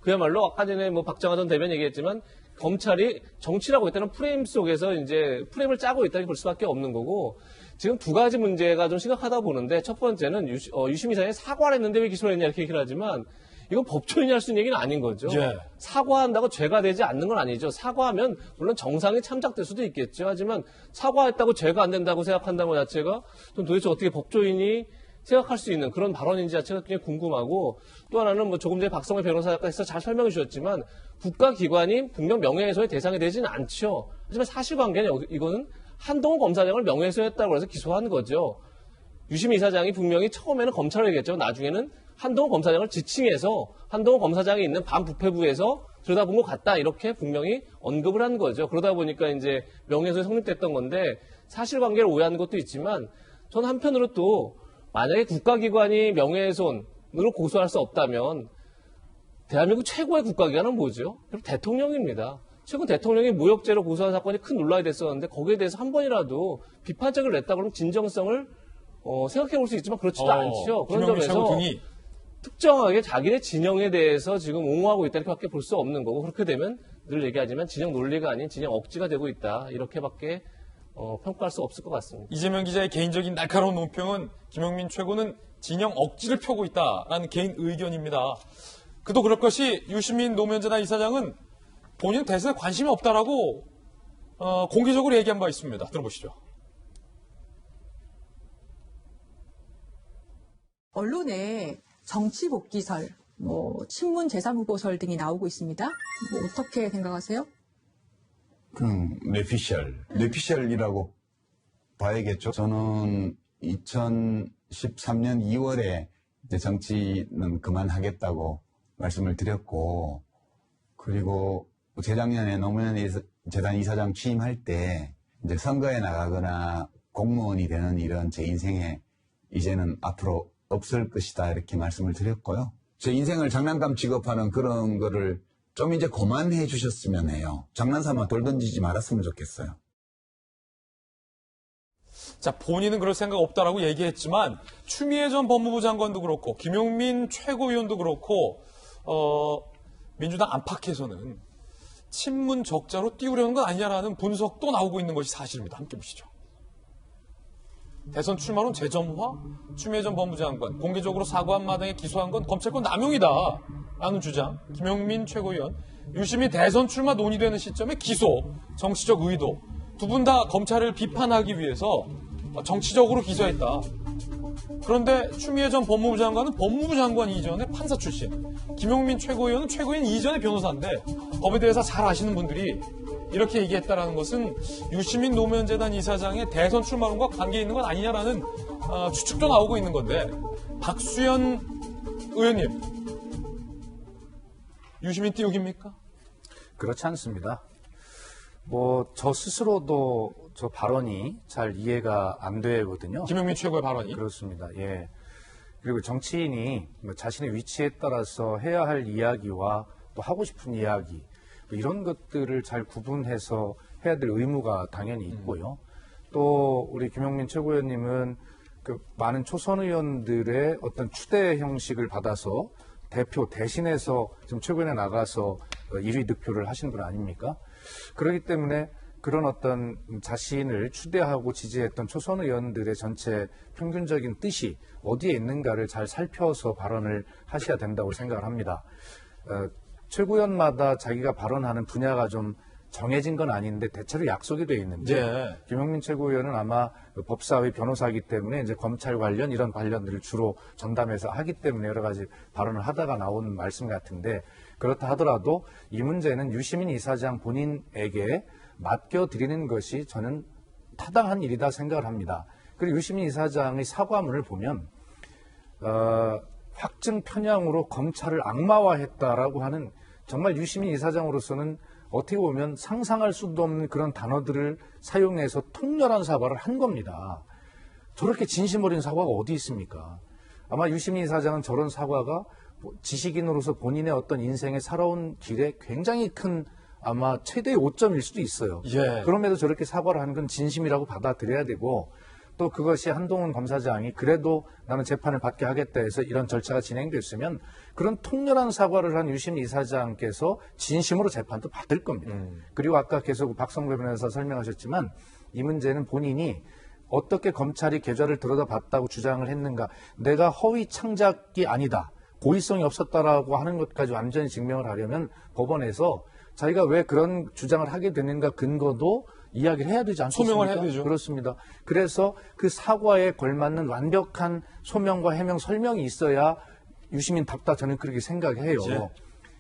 그야말로 아까 전에 뭐 박정화 전 대변인 얘기했지만 검찰이 정치라고 했다는 프레임 속에서 이제 프레임을 짜고 있다는 볼 수밖에 없는 거고 지금 두 가지 문제가 좀 심각하다 보는데 첫 번째는 유시민 이사장이 사과를 했는데 왜 기소를 했냐 이렇게 얘기를 하지만 이건 법조인이 할 수 있는 얘기는 아닌 거죠. 예. 사과한다고 죄가 되지 않는 건 아니죠. 사과하면 물론 정상이 참작될 수도 있겠죠. 하지만 사과했다고 죄가 안 된다고 생각한다는 것 자체가 좀 도대체 어떻게 법조인이 생각할 수 있는 그런 발언인지 자체가 굉장히 궁금하고 또 하나는 뭐 조금 전에 박성회 변호사께서 잘 설명해 주셨지만 국가기관이 분명 명예훼손의 대상이 되지는 않죠. 하지만 사실관계는 이거는 한동훈 검사장을 명예훼손했다고 해서 기소한 거죠. 유시민 이사장이 분명히 처음에는 검찰을 얘기했죠. 나중에는 한동훈 검사장을 지칭해서 한동훈 검사장이 있는 반부패부에서 들여다본 것 같다 이렇게 분명히 언급을 한 거죠. 그러다 보니까 이제 명예훼손이 성립됐던 건데 사실관계를 오해하는 것도 있지만 저는 한편으로 또 만약에 국가기관이 명예훼손으로 고소할 수 없다면 대한민국 최고의 국가기관은 뭐죠? 대통령입니다. 최근 대통령이 모욕죄로 고소한 사건이 큰 논란이 됐었는데 거기에 대해서 한 번이라도 비판적을 냈다 그러면 진정성을 생각해 볼 수 있지만 그렇지도 않죠. 그런 점에서 특정하게 자기네 진영에 대해서 지금 옹호하고 있다 이렇게밖에 볼 수 없는 거고 그렇게 되면 늘 얘기하지만 진영 논리가 아닌 진영 억지가 되고 있다 이렇게밖에 평가할 수 없을 것 같습니다. 이재명 기자의 개인적인 날카로운 논평은 김용민 최고는 진영 억지를 펴고 있다라는 개인 의견입니다. 그도 그럴 것이 유시민 노무현재단 이사장은 본인 대선에 관심이 없다라고 공개적으로 얘기한 바 있습니다. 들어보시죠. 언론에 정치 복귀설, 친문 재산후보설 등이 나오고 있습니다. 어떻게 생각하세요? 뇌피셜이라고 봐야겠죠. 저는 2013년 2월에 이제 정치는 그만하겠다고 말씀을 드렸고, 그리고 재작년에 노무현 재단 이사장 취임할 때 이제 선거에 나가거나 공무원이 되는 이런 제 인생에 이제는 앞으로 없을 것이다 이렇게 말씀을 드렸고요. 제 인생을 장난감 취급하는 그런 거를 좀 이제 그만해 주셨으면 해요. 장난삼아 돌 던지지 말았으면 좋겠어요. 자, 본인은 그럴 생각 없다라고 얘기했지만 추미애 전 법무부 장관도 그렇고 김용민 최고위원도 그렇고 민주당 안팎에서는 친문 적자로 띄우려는 건 아니냐라는 분석도 나오고 있는 것이 사실입니다. 함께 보시죠. 대선 출마론 재점화, 추미애 전 법무부 장관 공개적으로 사과한 마당에 기소한 건 검찰권 남용이다 라는 주장, 김용민 최고위원, 유시민 대선 출마 논의되는 시점에 기소, 정치적 의도, 두 분 다 검찰을 비판하기 위해서 정치적으로 기소했다. 그런데 추미애 전 법무부 장관은 법무부 장관 이전에 판사 출신, 김용민 최고위원은 최고위원 이전의 변호사인데 법에 대해서 잘 아시는 분들이 이렇게 얘기했다라는 것은 유시민 노무현재단 이사장의 대선 출마론과 관계 있는 건 아니냐라는 추측도 나오고 있는 건데 박수현 의원님, 유시민 띄우기입니까? 그렇지 않습니다. 저 스스로도 저 발언이 잘 이해가 안 되거든요. 김용민 최고의 발언이? 그렇습니다. 예. 그리고 정치인이 자신의 위치에 따라서 해야 할 이야기와 또 하고 싶은 이야기, 이런 것들을 잘 구분해서 해야 될 의무가 당연히 있고요. 또 우리 김용민 최고위원님은 많은 초선 의원들의 어떤 추대 형식을 받아서 대표 대신해서 지금 최고위원회 나가서 1위 득표를 하신 분 아닙니까? 그렇기 때문에 그런 어떤 자신을 추대하고 지지했던 초선 의원들의 전체 평균적인 뜻이 어디에 있는가를 잘 살펴서 발언을 하셔야 된다고 생각을 합니다. 최고위원마다 자기가 발언하는 분야가 좀 정해진 건 아닌데 대체로 약속이 돼 있는데 네. 김용민 최고위원은 아마 법사위 변호사이기 때문에 이제 검찰 관련 이런 관련들을 주로 전담해서 하기 때문에 여러 가지 발언을 하다가 나오는 말씀 같은데 그렇다 하더라도 이 문제는 유시민 이사장 본인에게 맡겨드리는 것이 저는 타당한 일이다 생각을 합니다. 그리고 유시민 이사장의 사과문을 보면 확증 편향으로 검찰을 악마화했다라고 하는 정말 유시민 이사장으로서는 어떻게 보면 상상할 수도 없는 그런 단어들을 사용해서 통렬한 사과를 한 겁니다. 저렇게 진심 어린 사과가 어디 있습니까? 아마 유시민 이사장은 저런 사과가 지식인으로서 본인의 어떤 인생에 살아온 길에 굉장히 큰 아마 최대의 오점일 수도 있어요. 예. 그럼에도 저렇게 사과를 하는 건 진심이라고 받아들여야 되고 또 그것이 한동훈 검사장이 그래도 나는 재판을 받게 하겠다 해서 이런 절차가 진행됐으면 그런 통렬한 사과를 한 유심 이사장께서 진심으로 재판도 받을 겁니다. 그리고 아까 계속 박성배 변호사 설명하셨지만 이 문제는 본인이 어떻게 검찰이 계좌를 들여다봤다고 주장을 했는가, 내가 허위 창작이 아니다, 고의성이 없었다라고 하는 것까지 완전히 증명을 하려면 법원에서 자기가 왜 그런 주장을 하게 되는가 근거도 이야기를 해야 되지 않습니까? 소명을 해야 되죠. 그렇습니다. 그래서 그 사과에 걸맞는 완벽한 소명과 해명, 설명이 있어야 유시민답다 저는 그렇게 생각해요. 예.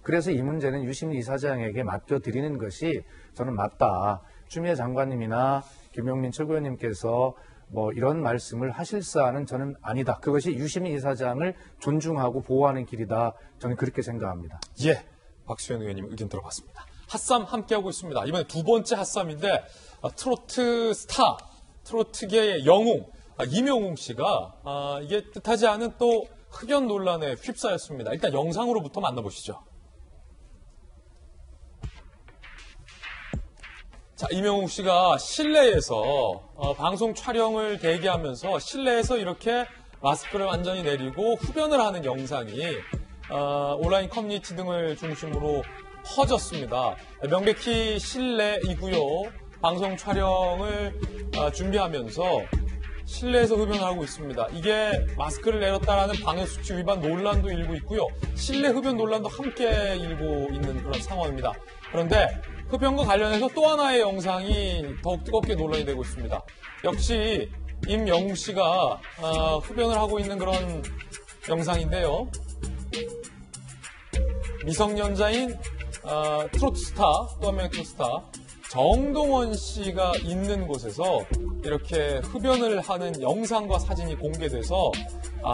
그래서 이 문제는 유시민 이사장에게 맡겨드리는 것이 저는 맞다. 추미애 장관님이나 김용민 최고위원님께서 뭐 이런 말씀을 하실 사안은 저는 아니다. 그것이 유시민 이사장을 존중하고 보호하는 길이다. 저는 그렇게 생각합니다. 예, 박수현 의원님 의견 들어봤습니다. 핫쌈 함께하고 있습니다. 이번에 두 번째 핫쌈인데 트로트 스타, 트로트계의 영웅 임영웅 씨가 이게 뜻하지 않은 또 흡연 논란에 휩싸였습니다. 일단 영상으로부터 만나보시죠. 자, 임영웅 씨가 실내에서 방송 촬영을 대기하면서 실내에서 이렇게 마스크를 완전히 내리고 흡연을 하는 영상이 온라인 커뮤니티 등을 중심으로 퍼졌습니다. 명백히 실내이고요. 방송 촬영을 준비하면서 실내에서 흡연을 하고 있습니다. 이게 마스크를 내렸다라는 방역수칙 위반 논란도 일고 있고요. 실내 흡연 논란도 함께 일고 있는 그런 상황입니다. 그런데 흡연과 관련해서 또 하나의 영상이 더욱 뜨겁게 논란이 되고 있습니다. 역시 임영웅 씨가 흡연을 하고 있는 그런 영상인데요. 미성년자인 트로트 스타, 또 한 명의 트로트 스타 정동원 씨가 있는 곳에서 이렇게 흡연을 하는 영상과 사진이 공개돼서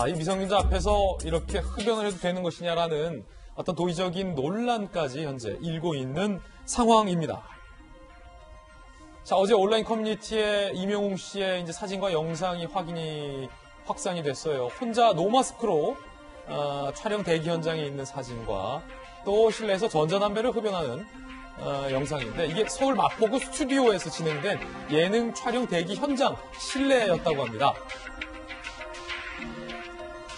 이 미성년자 앞에서 이렇게 흡연을 해도 되는 것이냐라는 어떤 도의적인 논란까지 현재 일고 있는 상황입니다. 자, 어제 온라인 커뮤니티에 임영웅 씨의 이제 사진과 영상이 확산이 됐어요. 혼자 노마스크로 촬영 대기 현장에 있는 사진과 또 실내에서 전자담배를 흡연하는 영상인데 이게 서울 마포구 스튜디오에서 진행된 예능 촬영 대기 현장 실내였다고 합니다.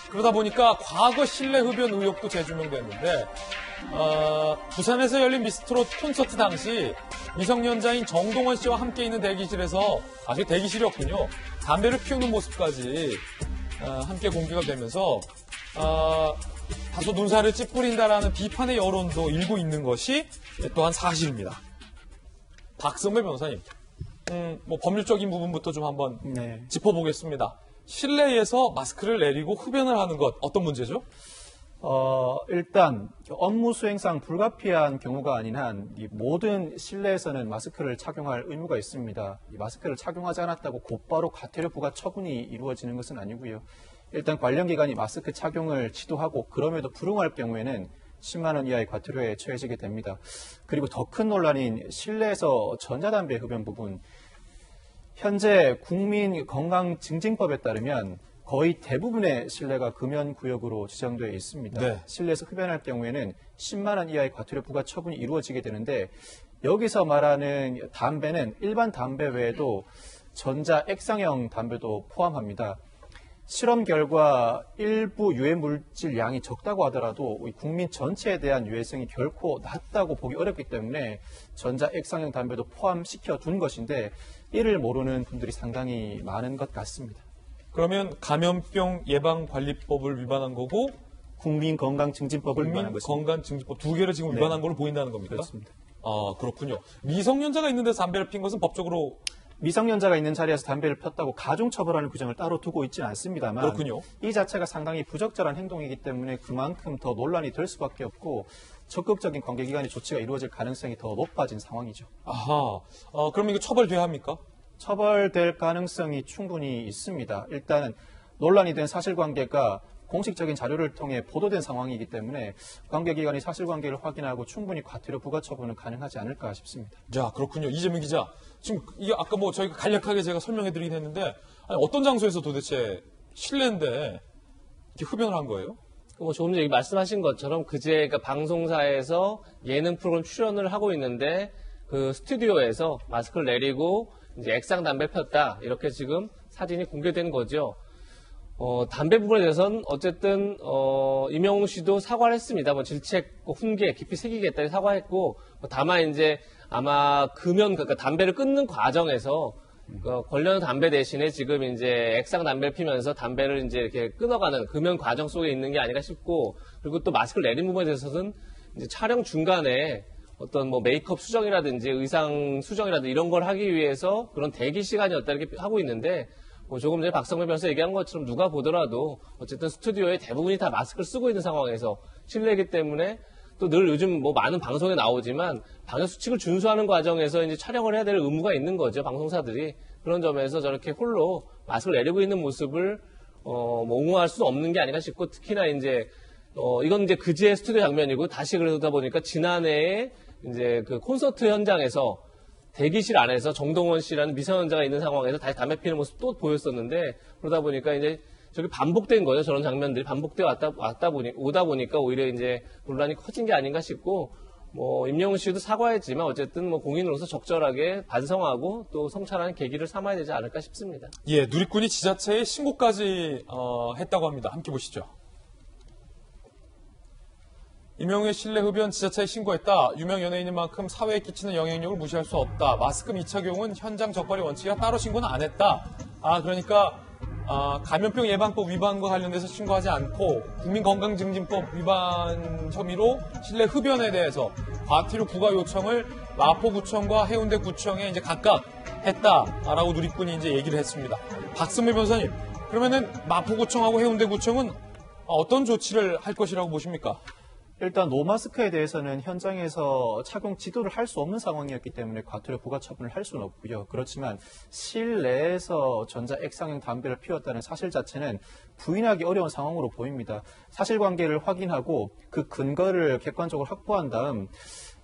그러다 보니까 과거 실내 흡연 의혹도 재조명됐는데 부산에서 열린 미스트롯 콘서트 당시 미성년자인 정동원 씨와 함께 있는 대기실에서 아직 대기실이었군요. 담배를 피우는 모습까지 함께 공개가 되면서 다소 눈살을 찌푸린다라는 비판의 여론도 일고 있는 것이 또한 사실입니다. 박성배 변호사님, 뭐 법률적인 부분부터 좀 한번 짚어보겠습니다. 실내에서 마스크를 내리고 흡연을 하는 것 어떤 문제죠? 일단 업무 수행상 불가피한 경우가 아닌 한 이 모든 실내에서는 마스크를 착용할 의무가 있습니다. 이 마스크를 착용하지 않았다고 곧바로 과태료 부과 처분이 이루어지는 것은 아니고요. 일단 관련 기관이 마스크 착용을 지도하고 그럼에도 불응할 경우에는 10만 원 이하의 과태료에 처해지게 됩니다. 그리고 더 큰 논란인 실내에서 전자담배 흡연 부분. 현재 국민건강증진법에 따르면 거의 대부분의 실내가 금연구역으로 지정되어 있습니다. 네. 실내에서 흡연할 경우에는 10만 원 이하의 과태료 부과 처분이 이루어지게 되는데 여기서 말하는 담배는 일반 담배 외에도 전자 액상형 담배도 포함합니다. 실험 결과 일부 유해 물질 양이 적다고 하더라도 국민 전체에 대한 유해성이 결코 낮다고 보기 어렵기 때문에 전자 액상형 담배도 포함시켜 둔 것인데 이를 모르는 분들이 상당히 많은 것 같습니다. 그러면 감염병 예방관리법을 위반한 거고 국민건강증진법을 위반한 것입니다. 국민건강증진법 두 개를 지금 위반한 걸로 보인다는 겁니까? 그렇습니다. 그렇군요. 미성년자가 있는 데서 담배를 핀 것은 법적으로 미성년자가 있는 자리에서 담배를 폈다고 가중처벌하는 규정을 따로 두고 있지는 않습니다만 그렇군요. 이 자체가 상당히 부적절한 행동이기 때문에 그만큼 더 논란이 될 수밖에 없고 적극적인 관계기관의 조치가 이루어질 가능성이 더 높아진 상황이죠. 아하. 그럼 이거 처벌돼야 합니까? 처벌될 가능성이 충분히 있습니다. 일단은 논란이 된 사실관계가 공식적인 자료를 통해 보도된 상황이기 때문에 관계기관이 사실관계를 확인하고 충분히 과태료 부과 처분은 가능하지 않을까 싶습니다. 자, 그렇군요. 이재명 기자. 지금 이게 아까 뭐 저희가 간략하게 제가 설명해드리긴 했는데 어떤 장소에서 도대체 실내인데 이렇게 흡연을 한 거예요? 뭐 조금 전에 말씀하신 것처럼 그제 그 방송사에서 예능 프로그램 출연을 하고 있는데 그 스튜디오에서 마스크를 내리고 이제 액상 담배를 폈다 이렇게 지금 사진이 공개된 거죠. 담배 부분에 대해서는 어쨌든 임영웅 씨도 사과를 했습니다. 뭐 질책, 훈계, 깊이 새기겠다 사과했고 다만 이제 아마 그러니까 담배를 끊는 과정에서 관련 담배 대신에 지금 이제 액상 담배를 피면서 담배를 이제 이렇게 끊어가는 금연 과정 속에 있는 게 아닌가 싶고, 그리고 또 마스크를 내린 부분에 대해서는 이제 촬영 중간에 어떤 뭐 메이크업 수정이라든지 의상 수정이라든지 이런 걸 하기 위해서 그런 대기 시간이었다 이렇게 하고 있는데, 뭐 조금 전에 박성배 변호사 얘기한 것처럼 누가 보더라도 어쨌든 스튜디오에 대부분이 다 마스크를 쓰고 있는 상황에서 실내이기 때문에 또 늘 요즘 뭐 많은 방송에 나오지만 방역수칙을 준수하는 과정에서 이제 촬영을 해야 될 의무가 있는 거죠, 방송사들이. 그런 점에서 저렇게 홀로 마스크를 내리고 있는 모습을 뭐 옹호할 수는 없는 게 아닌가 싶고, 특히나 이제 이건 이제 그제 스튜디오 장면이고, 다시 그러다 보니까 지난해에 이제 그 콘서트 현장에서 대기실 안에서 정동원 씨라는 미성년자가 있는 상황에서 다시 담배 피는 모습 또 보였었는데, 그러다 보니까 이제 저게 반복된 거죠. 저런 장면들이 반복되어 오다 보니까 오히려 이제 논란이 커진 게 아닌가 싶고, 뭐 임영웅 씨도 사과했지만 어쨌든 뭐 공인으로서 적절하게 반성하고 또 성찰하는 계기를 삼아야 되지 않을까 싶습니다. 예, 누리꾼이 지자체에 신고까지 했다고 합니다. 함께 보시죠. 임영웅의 실내 흡연 지자체에 신고했다. 유명 연예인인 만큼 사회에 끼치는 영향력을 무시할 수 없다. 마스크 미착용은 현장 적발의 원칙이라 따로 신고는 안 했다. 그러니까 감염병 예방법 위반과 관련돼서 신고하지 않고 국민건강증진법 위반 혐의로 실내 흡연에 대해서 과태료 부과 요청을 마포구청과 해운대구청에 이제 각각 했다라고 누리꾼이 이제 얘기를 했습니다. 박승배 변호사님, 그러면은 마포구청하고 해운대구청은 어떤 조치를 할 것이라고 보십니까? 일단 노마스크에 대해서는 현장에서 착용 지도를 할 수 없는 상황이었기 때문에 과태료 부과 처분을 할 수는 없고요. 그렇지만 실내에서 전자 액상형 담배를 피웠다는 사실 자체는 부인하기 어려운 상황으로 보입니다. 사실관계를 확인하고 그 근거를 객관적으로 확보한 다음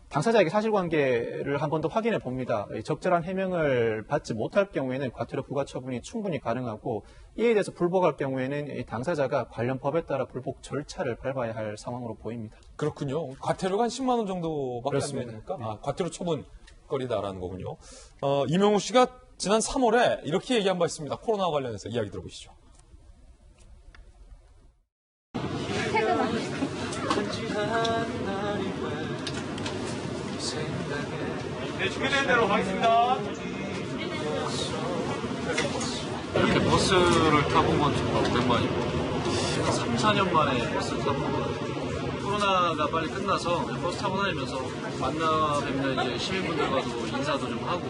당사자에게 사실관계를 한 번 더 확인해 봅니다. 적절한 해명을 받지 못할 경우에는 과태료 부과 처분이 충분히 가능하고, 이에 대해서 불복할 경우에는 당사자가 관련 법에 따라 불복 절차를 밟아야 할 상황으로 보입니다. 그렇군요. 과태료가 한 10만 원 정도밖에 그렇습니다. 안 되니까 과태료 처분거리다라는 거군요. 임영웅 씨가 지난 3월에 이렇게 얘기한 바 있습니다. 코로나와 관련해서 이야기 들어보시죠. 네, 준비된 대로 가겠습니다. 이렇게 버스를 타본 건 정말 오랜만이고 3, 4년 만에 버스를 타본 것 같아요. 코로나가 빨리 끝나서 버스 타고 다니면서 만나 뵙는 이제 시민분들과도 인사도 좀 하고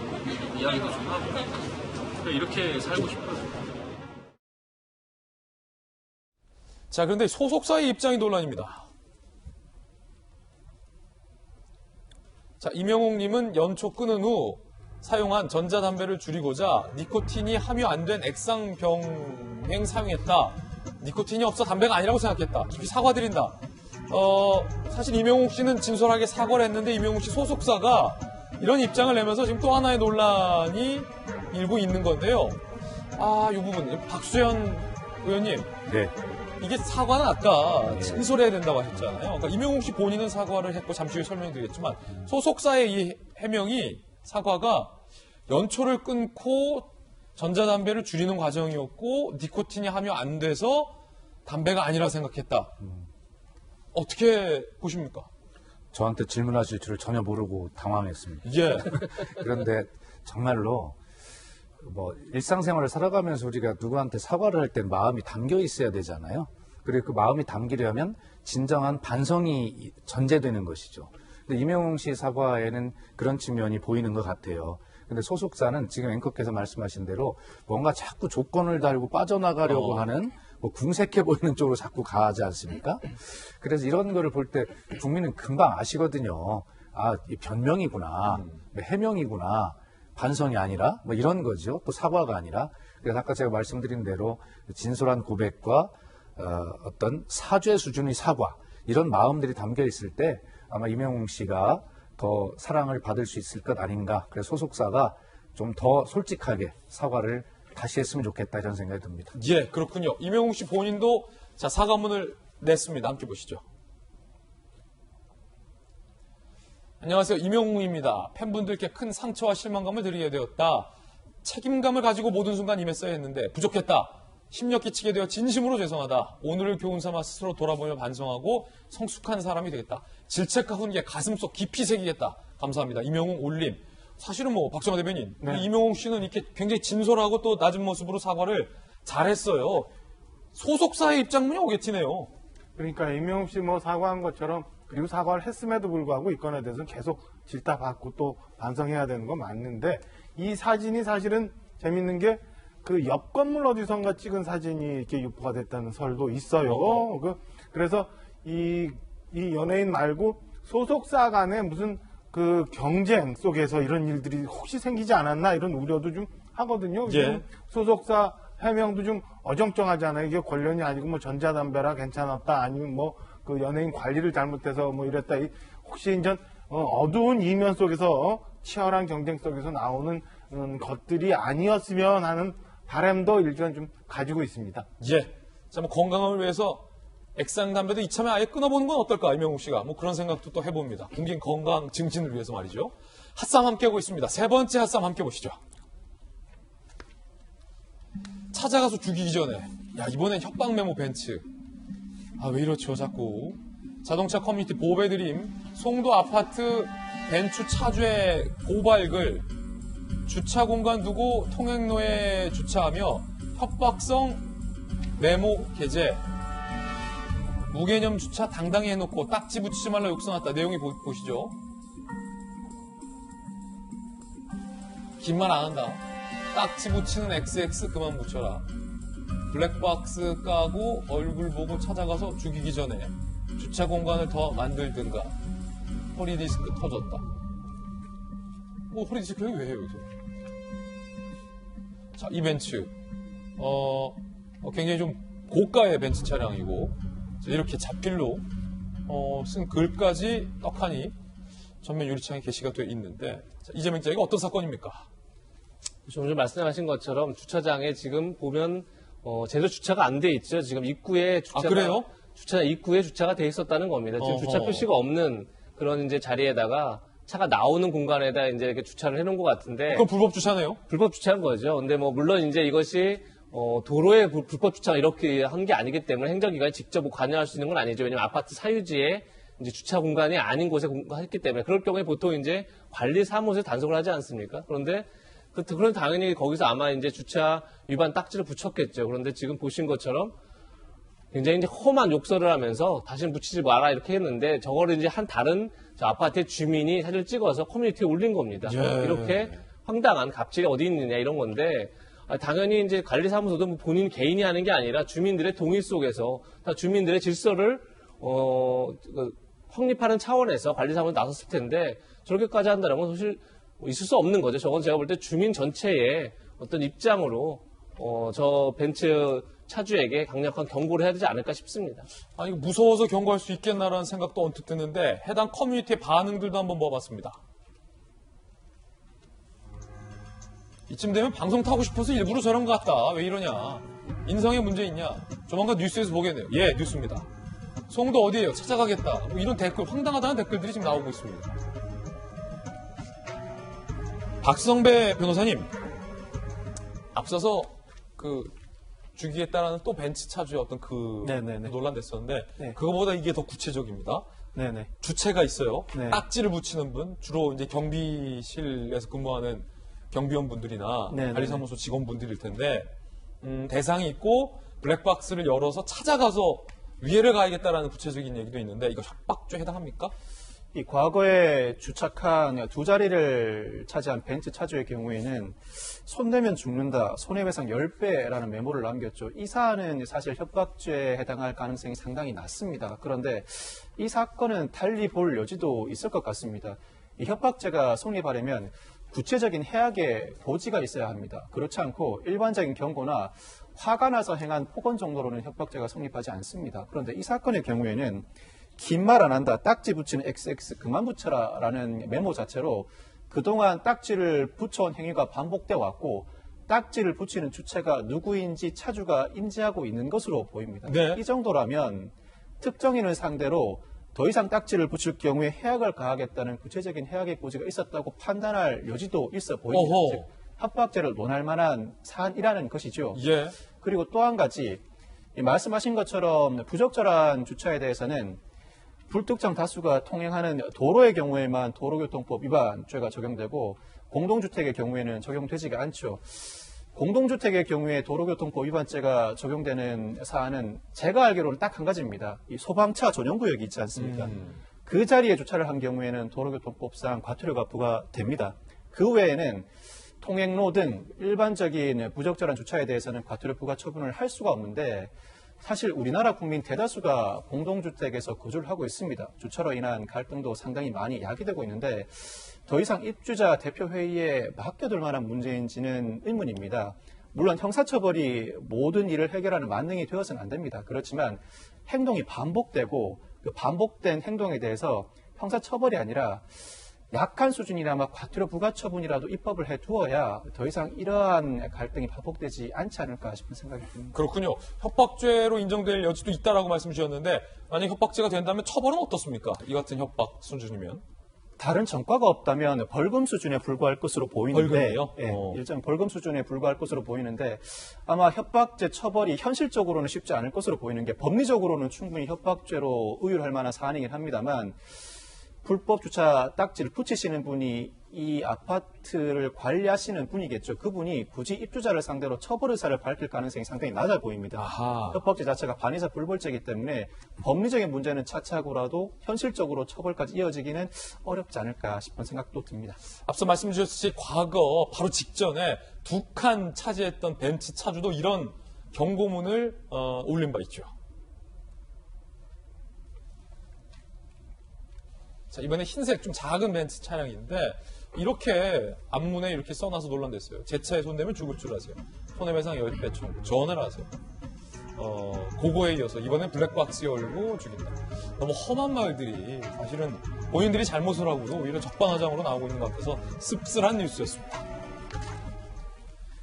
이야기도 좀 하고 이렇게 살고 싶어요. 자, 그런데 소속사의 입장이 논란입니다. 자, 임영웅님은 연초 끊은 후 사용한 전자담배를 줄이고자 니코틴이 함유 안 된 액상 병행 사용했다. 니코틴이 없어 담배가 아니라고 생각했다. 깊이 사과드린다. 사실 임영웅 씨는 진솔하게 사과를 했는데 임영웅 씨 소속사가 이런 입장을 내면서 지금 또 하나의 논란이 일고 있는 건데요. 이 부분 박수현 의원님. 네. 이게 사과는 아까 진솔해야 된다고 하셨잖아요. 그러니까 임영웅 씨 본인은 사과를 했고 잠시 후에 설명드리겠지만 소속사의 이 해명이 사과가 연초를 끊고 전자담배를 줄이는 과정이었고 니코틴이 함유 안 돼서 담배가 아니라 생각했다. 어떻게 보십니까? 저한테 질문하실 줄을 전혀 모르고 당황했습니다. 예. 그런데 정말로 뭐 일상생활을 살아가면서 우리가 누구한테 사과를 할 땐 마음이 담겨 있어야 되잖아요. 그리고 그 마음이 담기려면 진정한 반성이 전제되는 것이죠. 근데 임영웅 씨 사과에는 그런 측면이 보이는 것 같아요. 근데 소속사는 지금 앵커께서 말씀하신 대로 뭔가 자꾸 조건을 달고 빠져나가려고 하는 뭐 궁색해 보이는 쪽으로 자꾸 가지 않습니까? 그래서 이런 거를 볼 때 국민은 금방 아시거든요. 이 변명이구나, 해명이구나. 반성이 아니라 뭐 이런 거죠. 또 사과가 아니라. 그래서 아까 제가 말씀드린 대로 진솔한 고백과 어떤 사죄 수준의 사과, 이런 마음들이 담겨 있을 때 아마 임영웅 씨가 더 사랑을 받을 수 있을 것 아닌가. 그래서 소속사가 좀 더 솔직하게 사과를 다시 했으면 좋겠다, 이런 생각이 듭니다. 예, 그렇군요. 임영웅 씨 본인도 자, 사과문을 냈습니다. 함께 보시죠. 안녕하세요. 임영웅입니다. 팬분들께 큰 상처와 실망감을 드리게 되었다. 책임감을 가지고 모든 순간 임했어야 했는데 부족했다. 심력 끼치게 되어 진심으로 죄송하다. 오늘을 교훈 삼아 스스로 돌아보며 반성하고 성숙한 사람이 되겠다. 질책과 훈계 가슴속 깊이 새기겠다. 감사합니다. 임영웅 올림. 사실은 뭐 박정화 대변인, 임영웅 씨는 이렇게 굉장히 진솔하고 또 낮은 모습으로 사과를 잘했어요. 소속사의 입장문이 오겠지네요. 그러니까 임영웅 씨 뭐 사과한 것처럼 그리고 사과를 했음에도 불구하고 이 건에 대해서는 계속 질타받고 또 반성해야 되는 건 맞는데 이 사진이 사실은 재밌는 게 그 옆 건물 어디선가 찍은 사진이 이렇게 유포가 됐다는 설도 있어요. 그래서 이 연예인 말고 소속사 간에 무슨 그 경쟁 속에서 이런 일들이 혹시 생기지 않았나 이런 우려도 좀 하거든요. 예. 소속사 해명도 좀 어정쩡하잖아요. 이게 관련이 아니고 뭐 전자담배라 괜찮았다 아니면 뭐 그 연예인 관리를 잘못해서 뭐 이랬다. 혹시 이제 어두운 이면 속에서 치열한 경쟁 속에서 나오는 것들이 아니었으면 하는 바람도 일견 좀 가지고 있습니다. 예. 자, 뭐 건강을 위해서 액상 담배도 이참에 아예 끊어보는 건 어떨까, 임영웅 씨가. 뭐 그런 생각도 또 해봅니다. 국민 건강 증진을 위해서 말이죠. 핫쌈 함께 하고 있습니다. 세 번째 핫쌈 함께 보시죠. 찾아가서 죽이기 전에. 야, 이번엔 협박 메모 벤츠. 아, 왜 이렇죠, 자꾸. 자동차 커뮤니티 보배드림 송도 아파트 벤츠 차주의 고발글 주차 공간 두고 통행로에 주차하며 협박성 메모 게재 무개념 주차 당당히 해놓고 딱지 붙이지 말라 욕써놨다. 내용이 보시죠. 긴 말 안 한다. 딱지 붙이는 XX 그만 붙여라. 블랙박스 까고 얼굴 보고 찾아가서 죽이기 전에 주차 공간을 더 만들든가. 허리디스크 터졌다. 뭐 허리디스크 여기 왜 해요 여기서? 자, 이 벤츠 굉장히 좀 고가의 벤츠 차량이고 이렇게 잡길로 쓴 글까지 떡하니 전면 유리창에 게시가 되어 있는데 자, 이재명 기자 이거 어떤 사건입니까? 좀 전에 말씀하신 것처럼 주차장에 지금 보면 제대로 주차가 안 돼 있죠. 지금 입구에 주차가 그래요? 주차장 입구에 주차가 돼 있었다는 겁니다. 지금 주차 표시가 없는 그런 이제 자리에다가 차가 나오는 공간에다 이제 이렇게 주차를 해놓은 것 같은데. 그건 불법 주차네요? 불법 주차한 거죠. 근데 뭐 물론 이제 이것이 도로에 불법 주차가 이렇게 한 게 아니기 때문에 행정기관이 직접 관여할 수 있는 건 아니죠. 왜냐면 아파트 사유지에 이제 주차 공간이 아닌 곳에 했기 때문에 그럴 경우에 보통 이제 관리 사무소에 단속을 하지 않습니까? 그런데 그런 당연히 거기서 아마 이제 주차 위반 딱지를 붙였겠죠. 그런데 지금 보신 것처럼 굉장히 이제 험한 욕설을 하면서 다시는 붙이지 마라 이렇게 했는데 저거를 이제 한 다른 저 아파트의 주민이 사진을 찍어서 커뮤니티에 올린 겁니다. 예. 이렇게 황당한 갑질이 어디 있느냐 이런 건데 당연히 이제 관리사무소도 뭐 본인 개인이 하는 게 아니라 주민들의 동의 속에서 다 주민들의 질서를 확립하는 차원에서 관리사무소 나섰을 텐데 저렇게까지 한다는 건 사실 있을 수 없는 거죠. 저건 제가 볼 때 주민 전체의 어떤 입장으로 저 벤츠 차주에게 강력한 경고를 해야 되지 않을까 싶습니다. 아니 무서워서 경고할 수 있겠나라는 생각도 언뜻 드는데 해당 커뮤니티의 반응들도 한번 모아봤습니다. 이쯤 되면 방송 타고 싶어서 일부러 저런 것 같다. 왜 이러냐. 인성에 문제 있냐. 조만간 뉴스에서 보겠네요. 예, 뉴스입니다. 송도 어디예요? 찾아가겠다. 뭐 이런 댓글, 황당하다는 댓글들이 지금 나오고 있습니다. 박성배 변호사님, 앞서서 죽이겠다라는 또 벤츠 차주의 어떤 논란됐었는데 네. 그거보다 이게 더 구체적입니다. 네네. 주체가 있어요. 네. 딱지를 붙이는 분, 주로 이제 경비실에서 근무하는 경비원분들이나 네네네. 관리사무소 직원분들일 텐데 대상이 있고 블랙박스를 열어서 찾아가서 위해를 가야겠다라는 구체적인 얘기도 있는데 이거 협박죄에 해당합니까? 이 과거에 주착한 두 자리를 차지한 벤츠 차주의 경우에는 손대면 죽는다, 손해배상 10배라는 메모를 남겼죠. 이 사안은 사실 협박죄에 해당할 가능성이 상당히 낮습니다. 그런데 이 사건은 달리 볼 여지도 있을 것 같습니다. 이 협박죄가 성립하려면 구체적인 해악의 고지가 있어야 합니다. 그렇지 않고 일반적인 경고나 화가 나서 행한 폭언 정도로는 협박죄가 성립하지 않습니다. 그런데 이 사건의 경우에는 긴 말 안 한다, 딱지 붙이는 XX 그만 붙여라 라는 메모 자체로 그동안 딱지를 붙여온 행위가 반복돼 왔고 딱지를 붙이는 주체가 누구인지 차주가 인지하고 있는 것으로 보입니다. 네. 이 정도라면 특정인을 상대로 더 이상 딱지를 붙일 경우에 해악을 가하겠다는 구체적인 해악의 고지가 있었다고 판단할 여지도 있어 보입니다. 어허. 즉, 협박죄를 논할 만한 사안이라는 것이죠. 예. 그리고 또 한 가지, 이 말씀하신 것처럼 부적절한 주차에 대해서는 불특정 다수가 통행하는 도로의 경우에만 도로교통법 위반죄가 적용되고 공동주택의 경우에는 적용되지가 않죠. 공동주택의 경우에 도로교통법 위반죄가 적용되는 사안은 제가 알기로는 딱 한 가지입니다. 이 소방차 전용구역이 있지 않습니까? 그 자리에 주차를 한 경우에는 도로교통법상 과태료가 부과됩니다. 그 외에는 통행로 등 일반적인 부적절한 주차에 대해서는 과태료 부과 처분을 할 수가 없는데 사실 우리나라 국민 대다수가 공동주택에서 거주를 하고 있습니다. 주차로 인한 갈등도 상당히 많이 야기되고 있는데 더 이상 입주자 대표회의에 맡겨둘 만한 문제인지는 의문입니다. 물론 형사처벌이 모든 일을 해결하는 만능이 되어서는 안 됩니다. 그렇지만 행동이 반복되고 그 반복된 행동에 대해서 형사처벌이 아니라 약한 수준이나마 과태료 부과 처분이라도 입법을 해두어야 더 이상 이러한 갈등이 반복되지 않지 않을까 싶은 생각이 듭니다. 그렇군요. 협박죄로 인정될 여지도 있다라고 말씀 주셨는데 만약 협박죄가 된다면 처벌은 어떻습니까? 이 같은 협박 수준이면? 다른 전과가 없다면 벌금 수준에 불과할 것으로 보이는데 벌금이요? 일정 벌금 수준에 불과할 것으로 보이는데 아마 협박죄 처벌이 현실적으로는 쉽지 않을 것으로 보이는 게 법리적으로는 충분히 협박죄로 의율할 만한 사안이긴 합니다만 불법 주차 딱지를 붙이시는 분이 이 아파트를 관리하시는 분이겠죠. 그분이 굳이 입주자를 상대로 처벌 의사를 밝힐 가능성이 상당히 낮아 보입니다. 협박죄 자체가 반의사 불벌죄이기 때문에 법리적인 문제는 차치하고라도 현실적으로 처벌까지 이어지기는 어렵지 않을까 싶은 생각도 듭니다. 앞서 말씀 주셨듯이 과거 바로 직전에 2칸 차지했던 벤츠 차주도 이런 경고문을 올린 바 있죠. 자, 이번에 흰색 좀 작은 벤츠 차량인데 이렇게 앞문에 이렇게 써놔서 논란됐어요. 제 차에 손대면 죽을 줄 아세요. 손해배상 10배 총 전화를 하세요. 그거에 이어서 이번엔 블랙박스 열고 죽인다. 너무 험한 말들이 사실은 본인들이 잘못을 하고도 오히려 적반하장으로 나오고 있는 것 같아서 씁쓸한 뉴스였습니다.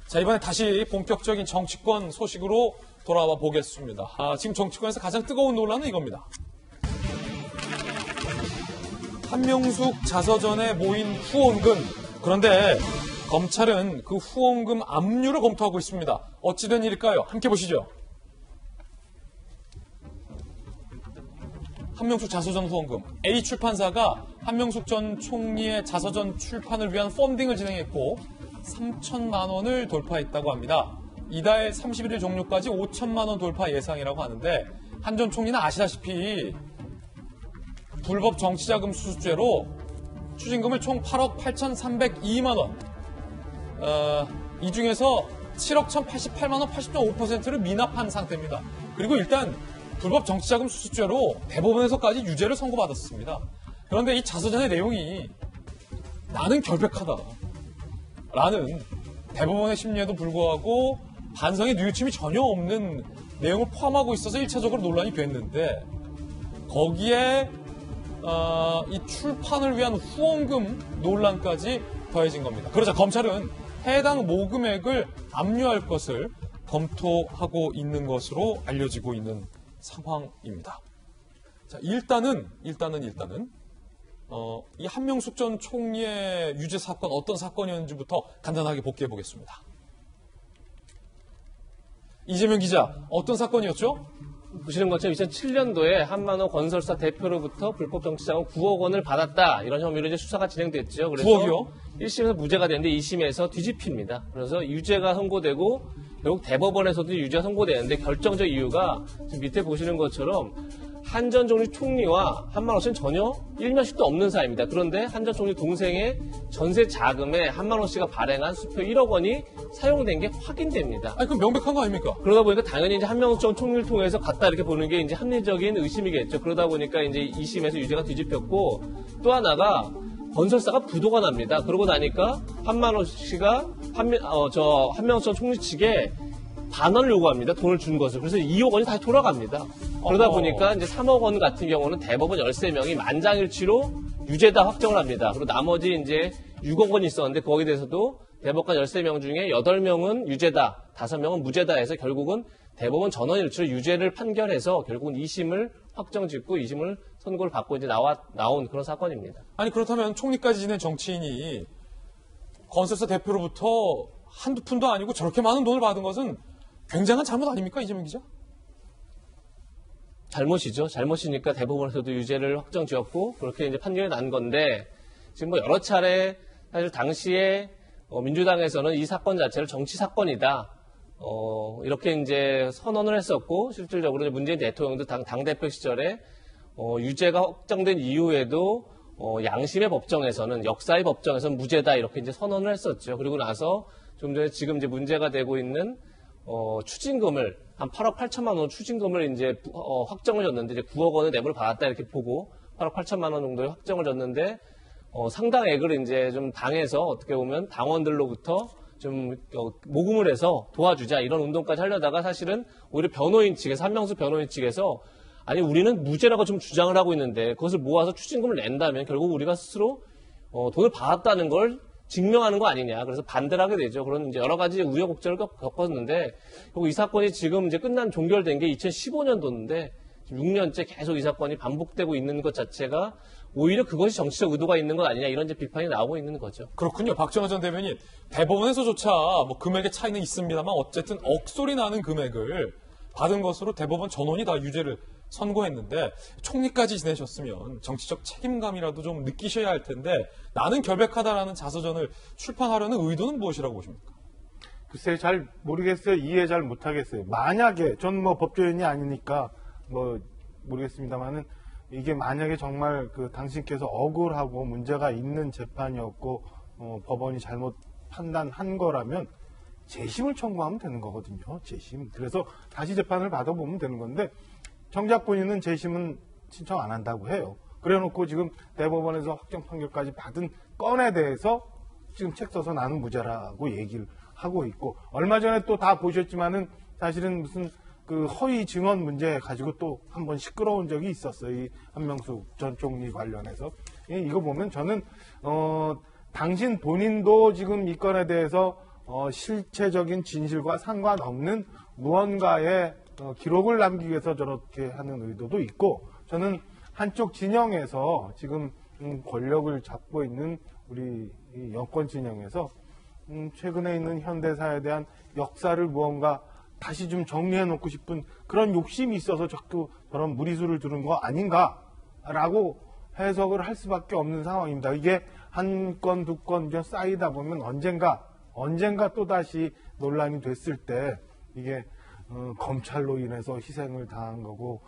자, 이번에 다시 본격적인 정치권 소식으로 돌아와 보겠습니다. 지금 정치권에서 가장 뜨거운 논란은 이겁니다. 한명숙 자서전에 모인 후원금. 그런데 검찰은 그 후원금 압류를 검토하고 있습니다. 어찌된 일일까요? 함께 보시죠. 한명숙 자서전 후원금. A출판사가 한명숙 전 총리의 자서전 출판을 위한 펀딩을 진행했고 3천만 원을 돌파했다고 합니다. 이달 31일 종료까지 5천만 원 돌파 예상이라고 하는데 한 전 총리는 아시다시피 불법 정치자금 수수죄로 추징금을 총 8억 8,302만 원. 이 중에서 7억 1,088만 원 80.5%를 미납한 상태입니다. 그리고 일단 불법 정치자금 수수죄로 대법원에서까지 유죄를 선고받았습니다. 그런데 이 자서전의 내용이 나는 결백하다 라는 대법원의 심리에도 불구하고 반성의 뉘우침이 전혀 없는 내용을 포함하고 있어서 1차적으로 논란이 됐는데 거기에 이 출판을 위한 후원금 논란까지 더해진 겁니다. 그러자 검찰은 해당 모금액을 압류할 것을 검토하고 있는 것으로 알려지고 있는 상황입니다. 자, 일단은 이 한명숙 전 총리의 유죄 사건 어떤 사건이었는지부터 간단하게 복귀해 보겠습니다. 이재명 기자, 어떤 사건이었죠? 보시는 것처럼 2007년도에 한만호 건설사 대표로부터 불법 정치자금 9억 원을 받았다. 이런 혐의로 이제 수사가 진행됐죠. 그래서 9억이요? 1심에서 무죄가 됐는데 2심에서 뒤집힙니다. 그래서 유죄가 선고되고 결국 대법원에서도 유죄가 선고되는데 결정적 이유가 지금 밑에 보시는 것처럼 한 전 총리 총리와 한만호 씨는 전혀 일면식도 없는 사이입니다. 그런데 한 전 총리 동생의 전세 자금에 한만호 씨가 발행한 수표 1억 원이 사용된 게 확인됩니다. 아니, 그럼 명백한 거 아닙니까? 그러다 보니까 당연히 이제 한명숙 전 총리를 통해서 갔다 이렇게 보는 게 이제 합리적인 의심이겠죠. 그러다 보니까 이제 2심에서 유죄가 뒤집혔고 또 하나가 건설사가 부도가 납니다. 그러고 나니까 한만호 씨가 한명숙 전 총리 측에 반환을 요구합니다. 돈을 준 것을. 그래서 2억 원이 다시 돌아갑니다. 그러다 보니까 이제 3억 원 같은 경우는 대법원 13명이 만장일치로 유죄다 확정을 합니다. 그리고 나머지 이제 6억 원이 있었는데 거기에 대해서도 대법관 13명 중에 8명은 유죄다, 5명은 무죄다 해서 결국은 대법원 전원일치로 유죄를 판결해서 결국은 2심을 확정 짓고 2심을 선고를 받고 이제 나온 그런 사건입니다. 아니 그렇다면 총리까지 지낸 정치인이 건설사 대표로부터 한두 푼도 아니고 저렇게 많은 돈을 받은 것은 굉장한 잘못 아닙니까, 이재명 기자? 잘못이죠. 잘못이니까 대법원에서도 유죄를 확정 지었고 그렇게 이제 판결이 난 건데 지금 뭐 여러 차례 사실 당시에 민주당에서는 이 사건 자체를 정치 사건이다. 이렇게 이제 선언을 했었고 실질적으로 문재인 대통령도 당대표 시절에 유죄가 확정된 이후에도 양심의 법정에서는 역사의 법정에서는 무죄다 이렇게 이제 선언을 했었죠. 그리고 나서 좀 전에 지금 이제 문제가 되고 있는 추징금을 한 8억 8천만 원 추징금을 이제 확정을 줬는데 이제 9억 원의 뇌물을 받았다 이렇게 보고 8억 8천만 원 정도의 확정을 줬는데 상당액을 이제 좀 당에서 어떻게 보면 당원들로부터 좀 모금을 해서 도와주자 이런 운동까지 하려다가 사실은 오히려 변호인 측에서 한명수 변호인 측에서 아니 우리는 무죄라고 좀 주장을 하고 있는데 그것을 모아서 추징금을 낸다면 결국 우리가 스스로 돈을 받았다는 걸 증명하는 거 아니냐. 그래서 반대를 하게 되죠. 그런 이제 여러 가지 우여곡절을 겪었는데 그리고 이 사건이 지금 이제 종결된 게 2015년도인데 6년째 계속 이 사건이 반복되고 있는 것 자체가 오히려 그것이 정치적 의도가 있는 것 아니냐 이런 이제 비판이 나오고 있는 거죠. 그렇군요. 박정하 전 대변인 대법원에서조차 뭐 금액의 차이는 있습니다만 어쨌든 억소리 나는 금액을 받은 것으로 대법원 전원이 다 유죄를 선고했는데 총리까지 지내셨으면 정치적 책임감이라도 좀 느끼셔야 할 텐데 나는 결백하다라는 자서전을 출판하려는 의도는 무엇이라고 보십니까? 글쎄 잘 모르겠어요. 이해 잘 못하겠어요. 만약에 전 뭐 법조인이 아니니까 뭐 모르겠습니다만은 이게 만약에 정말 그 당신께서 억울하고 문제가 있는 재판이었고 법원이 잘못 판단한 거라면 재심을 청구하면 되는 거거든요. 재심. 그래서 다시 재판을 받아보면 되는 건데 정작 본인은 재심은 신청 안 한다고 해요. 그래놓고 지금 대법원에서 확정 판결까지 받은 건에 대해서 지금 책 써서 나는 무죄라고 얘기를 하고 있고 얼마 전에 또 다 보셨지만은 사실은 무슨 그 허위 증언 문제 가지고 또 한번 시끄러운 적이 있었어요. 이 한명수 전 총리 관련해서. 이거 보면 저는 당신 본인도 지금 이 건에 대해서 실체적인 진실과 상관없는 무언가의 기록을 남기기 위해서 저렇게 하는 의도도 있고 저는 한쪽 진영에서 지금 권력을 잡고 있는 우리 여권 진영에서 최근에 있는 현대사에 대한 역사를 무언가 다시 좀 정리해 놓고 싶은 그런 욕심이 있어서 자꾸 저런 무리수를 두는 거 아닌가라고 해석을 할 수밖에 없는 상황입니다. 이게 한 건, 두 건 쌓이다 보면 언젠가 또다시 논란이 됐을 때 이게 검찰로 인해서 희생을 당한 거고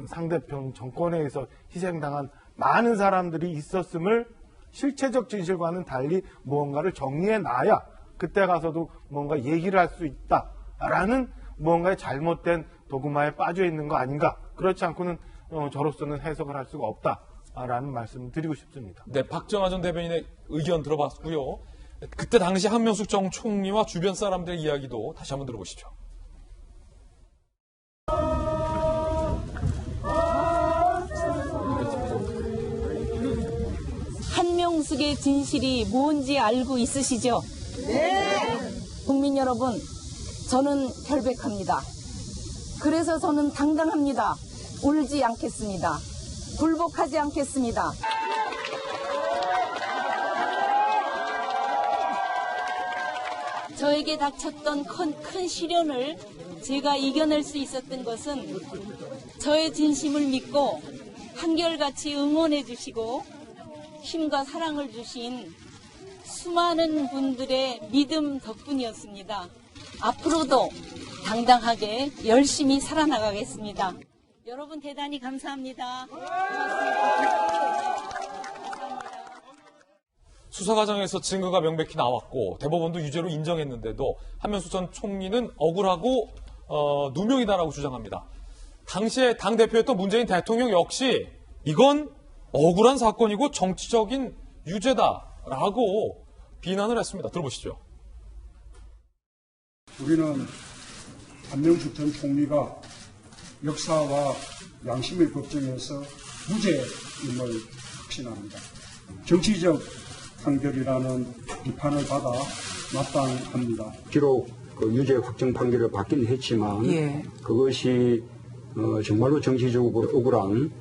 상대편 정권에 의해서 희생당한 많은 사람들이 있었음을 실체적 진실과는 달리 무언가를 정리해 놔야 그때 가서도 뭔가 얘기를 할 수 있다라는 무언가의 잘못된 도구마에 빠져 있는 거 아닌가. 그렇지 않고는 저로서는 해석을 할 수가 없다라는 말씀을 드리고 싶습니다. 네, 박정하 전 대변인의 의견 들어봤고요. 그때 당시 한명숙 전 총리와 주변 사람들의 이야기도 다시 한번 들어보시죠. 한명숙의 진실이 뭔지 알고 있으시죠? 네! 국민 여러분, 저는 결백합니다. 그래서 저는 당당합니다. 울지 않겠습니다. 굴복하지 않겠습니다. 저에게 닥쳤던 큰 시련을 제가 이겨낼 수 있었던 것은 저의 진심을 믿고 한결같이 응원해 주시고 힘과 사랑을 주신 수많은 분들의 믿음 덕분이었습니다. 앞으로도 당당하게 열심히 살아나가겠습니다. 여러분 대단히 감사합니다. 수사 과정에서 증거가 명백히 나왔고 대법원도 유죄로 인정했는데도 한명숙 전 총리는 억울하고 누명이다라고 주장합니다. 당시에 당대표였던 문재인 대통령 역시 이건 억울한 사건이고 정치적인 유죄다라고 비난을 했습니다. 들어보시죠. 우리는 한명숙 전 총리가 역사와 양심의 법정에서 무죄임을 확신합니다. 정치적 판결이라는 비판을 받아 마땅합니다. 비록 그 유죄 확정 판결을 받긴 했지만 그것이 정말로 정치적으로 억울한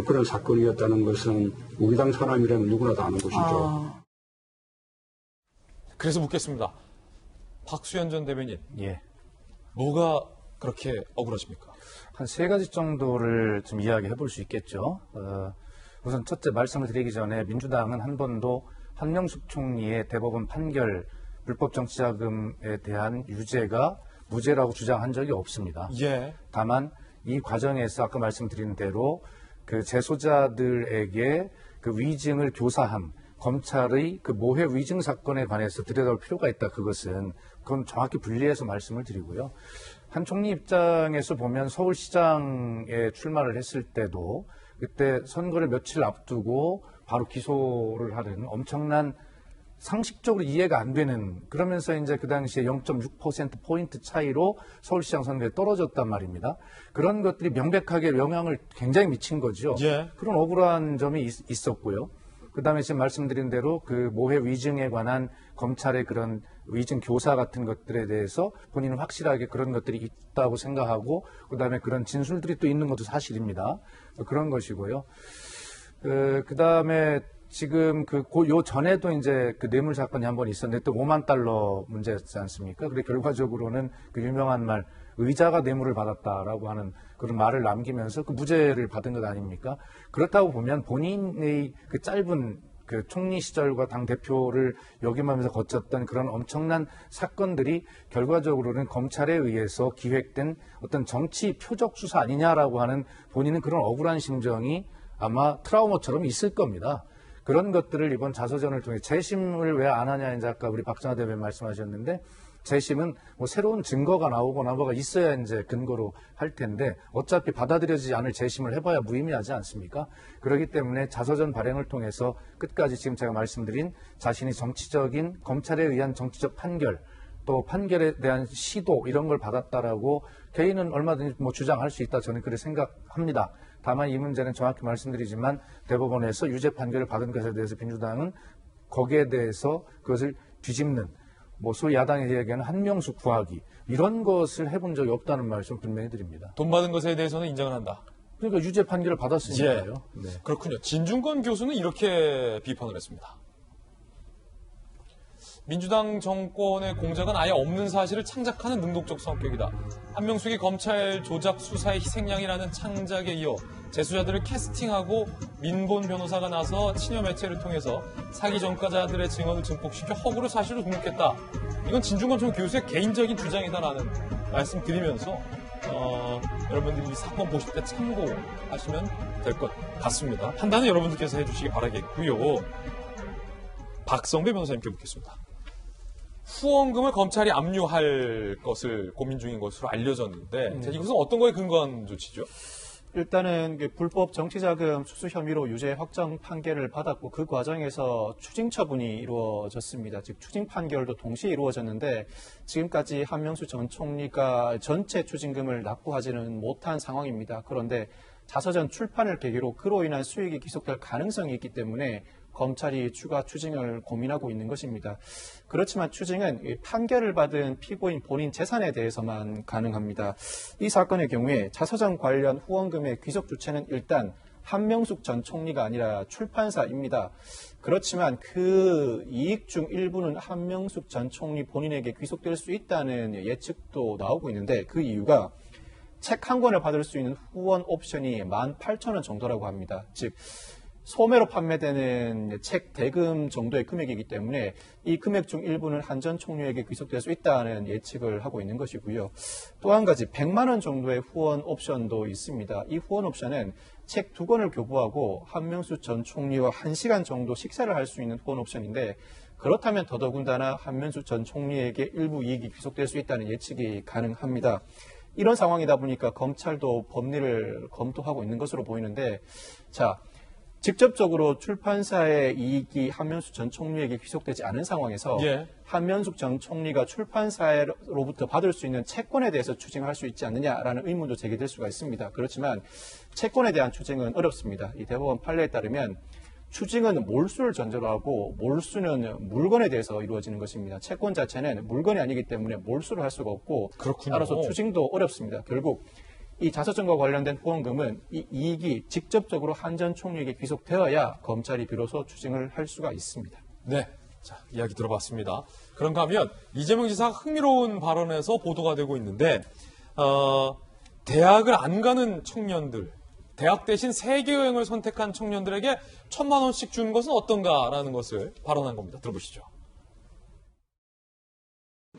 그런 사건이었다는 것은 우리 당 사람이라면 누구나 다 아는 것이죠. 그래서 묻겠습니다. 박수현 전 대변인. 예. 뭐가 그렇게 억울하십니까? 한 세 가지 정도를 좀 이야기해 볼 수 있겠죠. 우선 첫째 말씀을 드리기 전에 민주당은 한 번도 한명숙 총리의 대법원 판결 불법 정치자금에 대한 유죄가 무죄라고 주장한 적이 없습니다. 예. 다만 이 과정에서 아까 말씀드린 대로 그 재소자들에게 그 위증을 교사함, 검찰의 그 모해 위증 사건에 관해서 들여다볼 필요가 있다. 그건 정확히 분리해서 말씀을 드리고요. 한 총리 입장에서 보면 서울시장에 출마를 했을 때도 그때 선거를 며칠 앞두고 바로 기소를 하는 엄청난 상식적으로 이해가 안 되는, 그러면서 이제 그 당시에 0.6%포인트 차이로 서울시장 선거에 떨어졌단 말입니다. 그런 것들이 명백하게 영향을 굉장히 미친 거죠. 예. 그런 억울한 점이 있었고요. 그 다음에 지금 말씀드린 대로 그 모해 위증에 관한 검찰의 그런 위증 교사 같은 것들에 대해서 본인은 확실하게 그런 것들이 있다고 생각하고, 그 다음에 그런 진술들이 또 있는 것도 사실입니다. 그런 것이고요. 그 다음에 지금 요 전에도 이제 그 뇌물 사건이 한 번 있었는데 또 5만 달러 문제였지 않습니까? 그래 결과적으로는 그 유명한 말, 의자가 뇌물을 받았다라고 하는 그런 말을 남기면서 그 무죄를 받은 것 아닙니까? 그렇다고 보면 본인의 그 짧은 그 총리 시절과 당 대표를 역임하면서 거쳤던 그런 엄청난 사건들이 결과적으로는 검찰에 의해서 기획된 어떤 정치 표적 수사 아니냐라고 하는 본인은 그런 억울한 심정이 아마 트라우마처럼 있을 겁니다. 그런 것들을 이번 자서전을 통해 재심을 왜 안 하냐, 이제 아까 우리 박정하 대변인 말씀하셨는데, 재심은 뭐 새로운 증거가 나오거나 뭐가 있어야 이제 근거로 할 텐데 어차피 받아들여지지 않을 재심을 해봐야 무의미하지 않습니까? 그렇기 때문에 자서전 발행을 통해서 끝까지 지금 제가 말씀드린 자신이 정치적인 검찰에 의한 정치적 판결, 또 판결에 대한 시도 이런 걸 받았다라고 개인은 얼마든지 뭐 주장할 수 있다, 저는 그렇게 생각합니다. 다만 이 문제는 정확히 말씀드리지만 대법원에서 유죄 판결을 받은 것에 대해서 민주당은 거기에 대해서 그것을 뒤집는, 뭐 소위 야당이 얘기하는 한명숙 구하기, 이런 것을 해본 적이 없다는 말씀 분명히 드립니다. 돈 받은 것에 대해서는 인정을 한다. 그러니까 유죄 판결을 받았으니까요. 예. 네. 그렇군요. 진중권 교수는 이렇게 비판을 했습니다. 민주당 정권의 공작은 아예 없는 사실을 창작하는 능동적 성격이다. 한명숙이 검찰 조작 수사의 희생양이라는 창작에 이어 재수자들을 캐스팅하고 민본 변호사가 나서 친여 매체를 통해서 사기 전과자들의 증언을 증폭시켜 허구로 사실을 등록했다. 이건 진중권 전 교수의 개인적인 주장이다라는 말씀 드리면서 여러분들이 이 사건 보실 때 참고하시면 될 것 같습니다. 판단은 여러분들께서 해주시기 바라겠고요. 박성배 변호사님께 묻겠습니다. 후원금을 검찰이 압류할 것을 고민 중인 것으로 알려졌는데 이것은 어떤 거에 근거한 조치죠? 일단은 불법 정치자금 수수 혐의로 유죄 확정 판결을 받았고 그 과정에서 추징 처분이 이루어졌습니다. 즉 추징 판결도 동시에 이루어졌는데 지금까지 한명수 전 총리가 전체 추징금을 납부하지는 못한 상황입니다. 그런데 자서전 출판을 계기로 그로 인한 수익이 기속될 가능성이 있기 때문에 검찰이 추가 추징을 고민하고 있는 것입니다. 그렇지만 추징은 판결을 받은 피고인 본인 재산에 대해서만 가능합니다. 이 사건의 경우에 자서전 관련 후원금의 귀속 주체는 일단 한명숙 전 총리가 아니라 출판사입니다. 그렇지만 그 이익 중 일부는 한명숙 전 총리 본인에게 귀속될 수 있다는 예측도 나오고 있는데 그 이유가 책 한 권을 받을 수 있는 후원 옵션이 18,000원 정도라고 합니다. 즉 소매로 판매되는 책 대금 정도의 금액이기 때문에 이 금액 중 일부는 한 전 총리에게 귀속될 수 있다는 예측을 하고 있는 것이고요. 또 한 가지 100만 원 정도의 후원 옵션도 있습니다. 이 후원 옵션은 책 2권을 교부하고 한명수 전 총리와 1시간 정도 식사를 할 수 있는 후원 옵션인데 그렇다면 더더군다나 한명수 전 총리에게 일부 이익이 귀속될 수 있다는 예측이 가능합니다. 이런 상황이다 보니까 검찰도 법리를 검토하고 있는 것으로 보이는데 자, 직접적으로 출판사의 이익이 한명숙 전 총리에게 귀속되지 않은 상황에서 한명숙 전 총리가 출판사로부터 받을 수 있는 채권에 대해서 추징할 수 있지 않느냐라는 의문도 제기될 수가 있습니다. 그렇지만 채권에 대한 추징은 어렵습니다. 이 대법원 판례에 따르면 추징은 몰수를 전제로 하고 몰수는 물건에 대해서 이루어지는 것입니다. 채권 자체는 물건이 아니기 때문에 몰수를 할 수가 없고 그렇군요. 따라서 추징도 어렵습니다. 결국 이 자서전과 관련된 후원금은 이 이익이 직접적으로 한 전 총리에게 귀속되어야 검찰이 비로소 추징을 할 수가 있습니다. 네. 자, 이야기 들어봤습니다. 그런가 하면 이재명 지사가 흥미로운 발언에서 보도가 되고 있는데 대학을 안 가는 청년들, 대학 대신 세계여행을 선택한 청년들에게 1,000만 원씩 주는 것은 어떤가라는 것을 발언한 겁니다. 들어보시죠.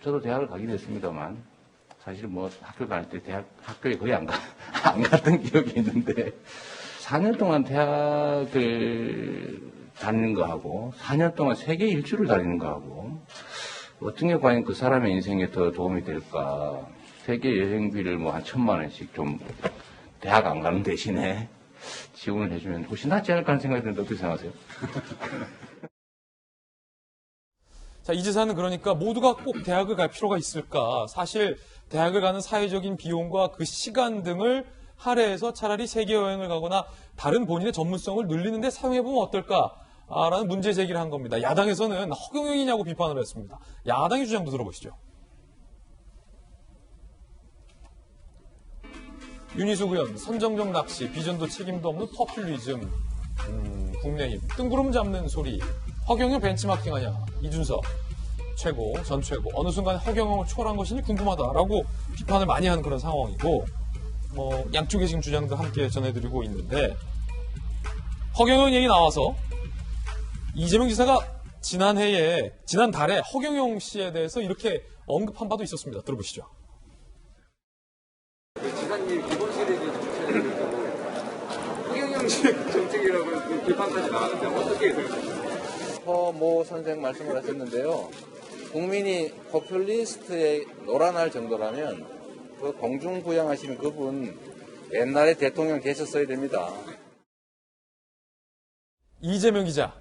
저도 대학을 가긴 했습니다만 사실 뭐 학교 갈 때 학교에 거의 안 갔던 기억이 있는데 4년 동안 대학을 다니는 거하고 4년 동안 세계 일주를 다니는 거하고 어떤 게 과연 그 사람의 인생에 더 도움이 될까. 세계 여행비를 뭐 한 1,000만 원씩 좀 대학 안 가는 대신에 지원을 해주면 훨씬 낫지 않을까 하는 생각이 드는데 어떻게 생각하세요? 자, 이 지사는 그러니까 모두가 꼭 대학을 갈 필요가 있을까? 사실 대학을 가는 사회적인 비용과 그 시간 등을 할애해서 차라리 세계 여행을 가거나 다른 본인의 전문성을 늘리는 데 사용해보면 어떨까라는 문제 제기를 한 겁니다. 야당에서는 허경영이냐고 비판을 했습니다. 야당의 주장도 들어보시죠. 윤희숙 의원, 선정적 낚시, 비전도 책임도 없는 퍼퓰리즘, 국내힘, 뜬구름 잡는 소리, 허경영 벤치마킹하냐, 이준석 최고, 전 최고, 어느 순간 허경영을 초월한 것이니 궁금하다라고 비판을 많이 하는 그런 상황이고, 양쪽의 지금 주장도 함께 전해드리고 있는데, 허경영 얘기 나와서 이재명 지사가 지난달에 허경영 씨에 대해서 이렇게 언급한 바도 있었습니다. 들어보시죠. 지사님 이번 시리즈 정책을 허경영식 정책이라고 비판까지 나왔는데 어떻게 생각하세요? 모 선생 말씀을 하셨는데요. 국민이 포퓰리스트에 놀아날 정도라면 그 공중부양하시는 그분 옛날에 대통령 계셨어야 됩니다. 이재명 기자,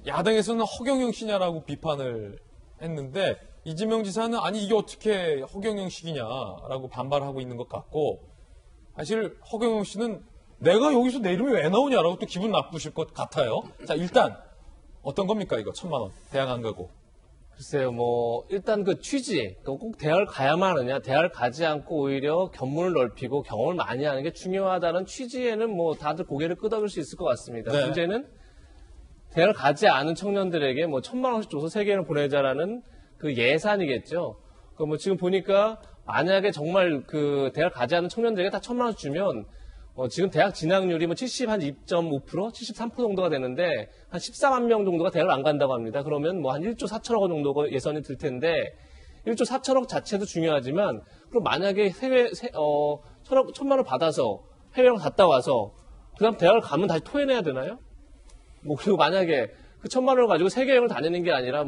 야당에서는 허경영 씨냐라고 비판을 했는데 이재명 지사는 아니 이게 어떻게 허경영 씨냐라고 반발하고 있는 것 같고 사실 허경영 씨는 내가 여기서 내 이름이 왜 나오냐라고 또 기분 나쁘실 것 같아요. 자, 일단 어떤 겁니까 이거 1,000만 원 대학 안 가고. 글쎄요, 일단 그 취지, 꼭 대학을 가야만 하느냐, 대학을 가지 않고 오히려 견문을 넓히고 경험을 많이 하는 게 중요하다는 취지에는 다들 고개를 끄덕일 수 있을 것 같습니다. 네. 문제는 대학을 가지 않은 청년들에게 1,000만 원씩 줘서 세계를 보내자라는 그 예산이겠죠. 지금 보니까 만약에 정말 그 대학을 가지 않은 청년들에게 다 1,000만 원씩 주면 지금 대학 진학률이 2.5%, 73% 정도가 되는데 한 14만 명 정도가 대학을 안 간다고 합니다. 그러면 한 1조 4천억 원 정도가 예산이 들 텐데 1조 4천억 자체도 중요하지만 그럼 만약에 1,000만 원 받아서 해외를 갔다 와서 그다음 대학을 가면 다시 토해내야 되나요? 그리고 만약에 그 1,000만 원을 가지고 세계 여행을 다니는 게 아니라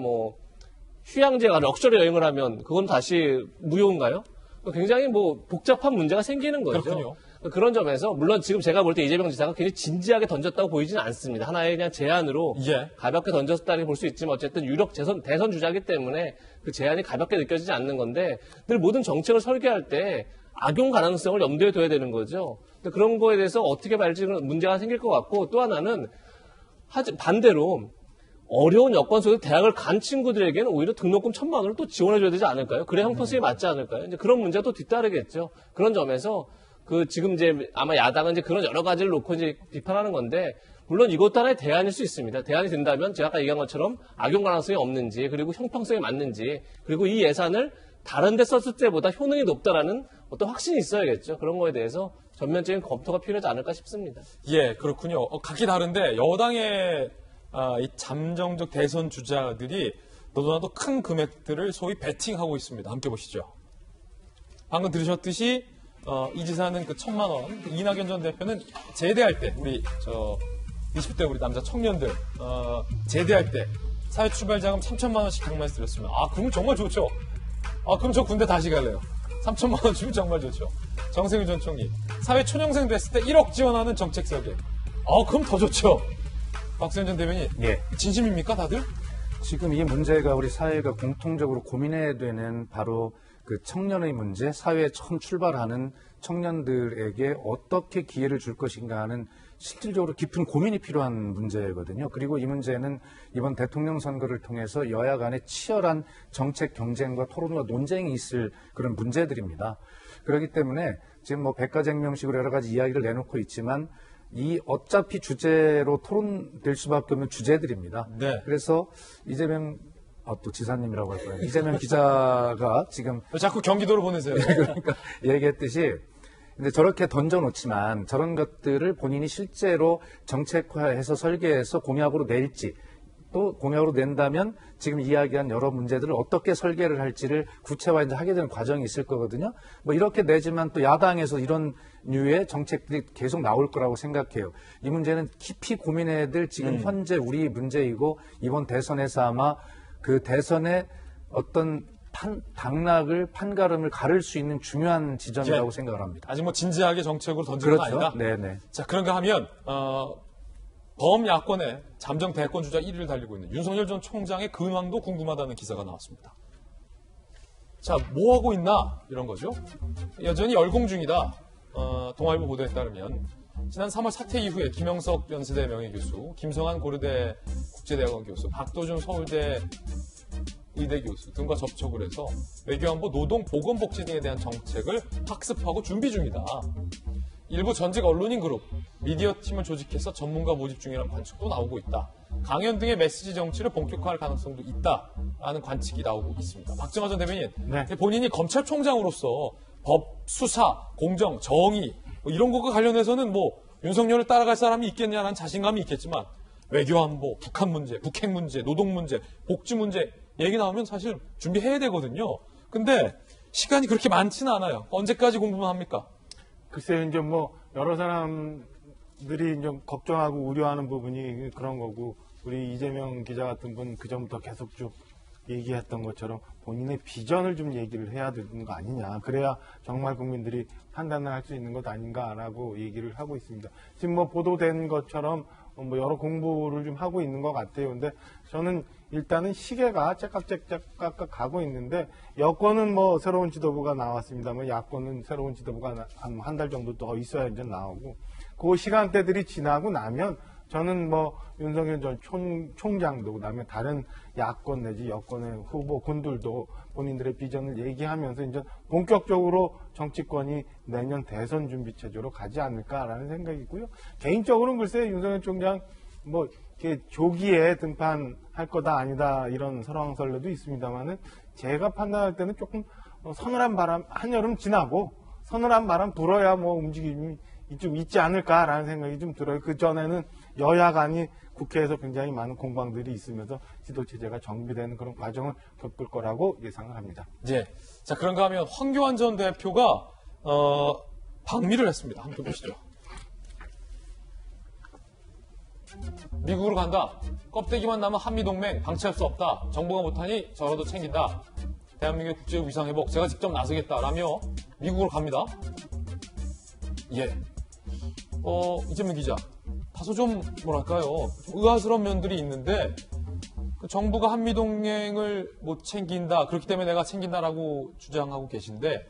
휴양지가 럭셔리 여행을 하면 그건 다시 무효인가요? 굉장히 복잡한 문제가 생기는 거죠. 그렇군요. 그런 점에서 물론 지금 제가 볼 때 이재명 지사가 굉장히 진지하게 던졌다고 보이지는 않습니다. 하나의 그냥 제안으로 가볍게 던졌다고 볼 수 있지만 어쨌든 유력 대선 주자이기 때문에 그 제안이 가볍게 느껴지지 않는 건데 늘 모든 정책을 설계할 때 악용 가능성을 염두에 둬야 되는 거죠. 그런 거에 대해서 어떻게 말지는 문제가 생길 것 같고 또 하나는 반대로 어려운 여건 속에서 대학을 간 친구들에게는 오히려 등록금 1,000만 원을 또 지원해줘야 되지 않을까요? 그래 형평성이 맞지 않을까요? 이제 그런 문제가 또 뒤따르겠죠. 그런 점에서 지금 아마 야당은 그런 여러 가지를 놓고 비판하는 건데, 물론 이것도 하나의 대안일 수 있습니다. 대안이 된다면 제가 아까 얘기한 것처럼 악용 가능성이 없는지, 그리고 형평성이 맞는지, 그리고 이 예산을 다른 데 썼을 때보다 효능이 높다라는 어떤 확신이 있어야겠죠. 그런 거에 대해서 전면적인 검토가 필요하지 않을까 싶습니다. 예, 그렇군요. 각기 다른데 여당의 이 잠정적 대선 주자들이 너도나도 큰 금액들을 소위 베팅하고 있습니다. 함께 보시죠. 방금 들으셨듯이 이 지사는 그 1,000만 원, 이낙연 전 대표는 제대할 때 우리 20대 우리 남자 청년들 제대할 때 사회 출발 자금 3,000만 원씩 장만해서 드렸으면 그럼 정말 좋죠. 그럼 저 군대 다시 갈래요. 3,000만 원 주면 정말 좋죠. 정세균 전 총리 사회 초년생 됐을 때 1억 지원하는 정책 설계. 그럼 더 좋죠. 박수현 전 대변인, 진심입니까 다들? 지금 이 문제가 우리 사회가 공통적으로 고민해야 되는 바로 그 청년의 문제, 사회에 처음 출발하는 청년들에게 어떻게 기회를 줄 것인가 하는 실질적으로 깊은 고민이 필요한 문제거든요. 그리고 이 문제는 이번 대통령 선거를 통해서 여야 간의 치열한 정책 경쟁과 토론과 논쟁이 있을 그런 문제들입니다. 그렇기 때문에 지금 뭐 백가쟁명식으로 여러 가지 이야기를 내놓고 있지만 이 어차피 주제로 토론될 수밖에 없는 주제들입니다. 네. 그래서 이재명 또 지사님이라고 할 거예요. 이재명 기자가 지금 자꾸 경기도로 보내세요. 그러니까 얘기했듯이 근데 저렇게 던져놓지만 저런 것들을 본인이 실제로 정책화해서 설계해서 공약으로 낼지 또 공약으로 낸다면 지금 이야기한 여러 문제들을 어떻게 설계를 할지를 구체화 이제 하게 되는 과정이 있을 거거든요. 뭐 이렇게 내지만 또 야당에서 이런 류의 정책들이 계속 나올 거라고 생각해요. 이 문제는 깊이 고민해야 될 지금 현재 우리 문제이고 이번 대선에서 아마 그 대선의 어떤 당락을 판가름을 가를 수 있는 중요한 지점이라고 생각을 합니다. 아직 뭐 진지하게 정책으로 던지는 그렇죠. 거 아니다. 네네. 자, 그런가 하면 범야권의 잠정 대권 주자 1위를 달리고 있는 윤석열 전 총장의 근황도 궁금하다는 기사가 나왔습니다. 자, 뭐 하고 있나 이런 거죠. 여전히 열공 중이다. 동아일보 보도에 따르면 지난 3월 사퇴 이후에 김영석 연세대 명예교수, 김성한 고려대 국제대학원 교수, 박도준 서울대 의대 교수 등과 접촉을 해서 외교안보, 노동, 보건복지 등에 대한 정책을 학습하고 준비 중이다. 일부 전직 언론인 그룹, 미디어 팀을 조직해서 전문가 모집 중이라는 관측도 나오고 있다. 강연 등의 메시지 정치를 본격화할 가능성도 있다라는 관측이 나오고 있습니다. 박정화 전 대변인, 본인이 검찰총장으로서 법, 수사, 공정, 정의 뭐 이런 것과 관련해서는 뭐 윤석열을 따라갈 사람이 있겠냐라는 자신감이 있겠지만 외교안보, 북한 문제, 북핵 문제, 노동 문제, 복지 문제 얘기 나오면 사실 준비해야 되거든요. 근데 시간이 그렇게 많지는 않아요. 언제까지 공부만 합니까? 글쎄요, 이제 뭐 여러 사람들이 이제 걱정하고 우려하는 부분이 그런 거고 우리 이재명 기자 같은 분 그전부터 계속 쭉 얘기했던 것처럼 본인의 비전을 좀 얘기를 해야 되는 거 아니냐. 그래야 정말 국민들이 판단을 할 수 있는 것 아닌가라고 얘기를 하고 있습니다. 지금 뭐 보도된 것처럼 뭐 여러 공부를 좀 하고 있는 것 같아요. 근데 저는 일단은 시계가 째깍째깍 가고 있는데 여권은 뭐 새로운 지도부가 나왔습니다만 야권은 새로운 지도부가 한 달 정도 더 있어야 이제 나오고 그 시간대들이 지나고 나면 저는 뭐 윤석열 전 총장도 그다음에 다른 야권 내지 여권의 후보군들도 본인들의 비전을 얘기하면서 이제 본격적으로 정치권이 내년 대선 준비 체제로 가지 않을까라는 생각이고요. 개인적으로는 글쎄 윤석열 총장 뭐 이렇게 조기에 등판할 거다 아니다 이런 설왕설래도 있습니다만은 제가 판단할 때는 조금 서늘한 바람 한여름 지나고 서늘한 바람 불어야 뭐 움직임이 좀 있지 않을까라는 생각이 좀 들어요. 그 전에는 여야 간이 국회에서 굉장히 많은 공방들이 있으면서 지도체제가 정비되는 그런 과정을 겪을 거라고 예상을 합니다. 예. 자, 그런가 하면 황교안 전 대표가 방미를 했습니다. 함께 보시죠. 미국으로 간다. 껍데기만 남은 한미동맹 방치할 수 없다. 정부가 못하니 저라도 챙긴다. 대한민국의 국제 위상 회복 제가 직접 나서겠다라며 미국으로 갑니다. 예. 이재명 기자. 다소 좀 뭐랄까요. 좀 의아스러운 면들이 있는데 그 정부가 한미동맹을 못 챙긴다. 그렇기 때문에 내가 챙긴다라고 주장하고 계신데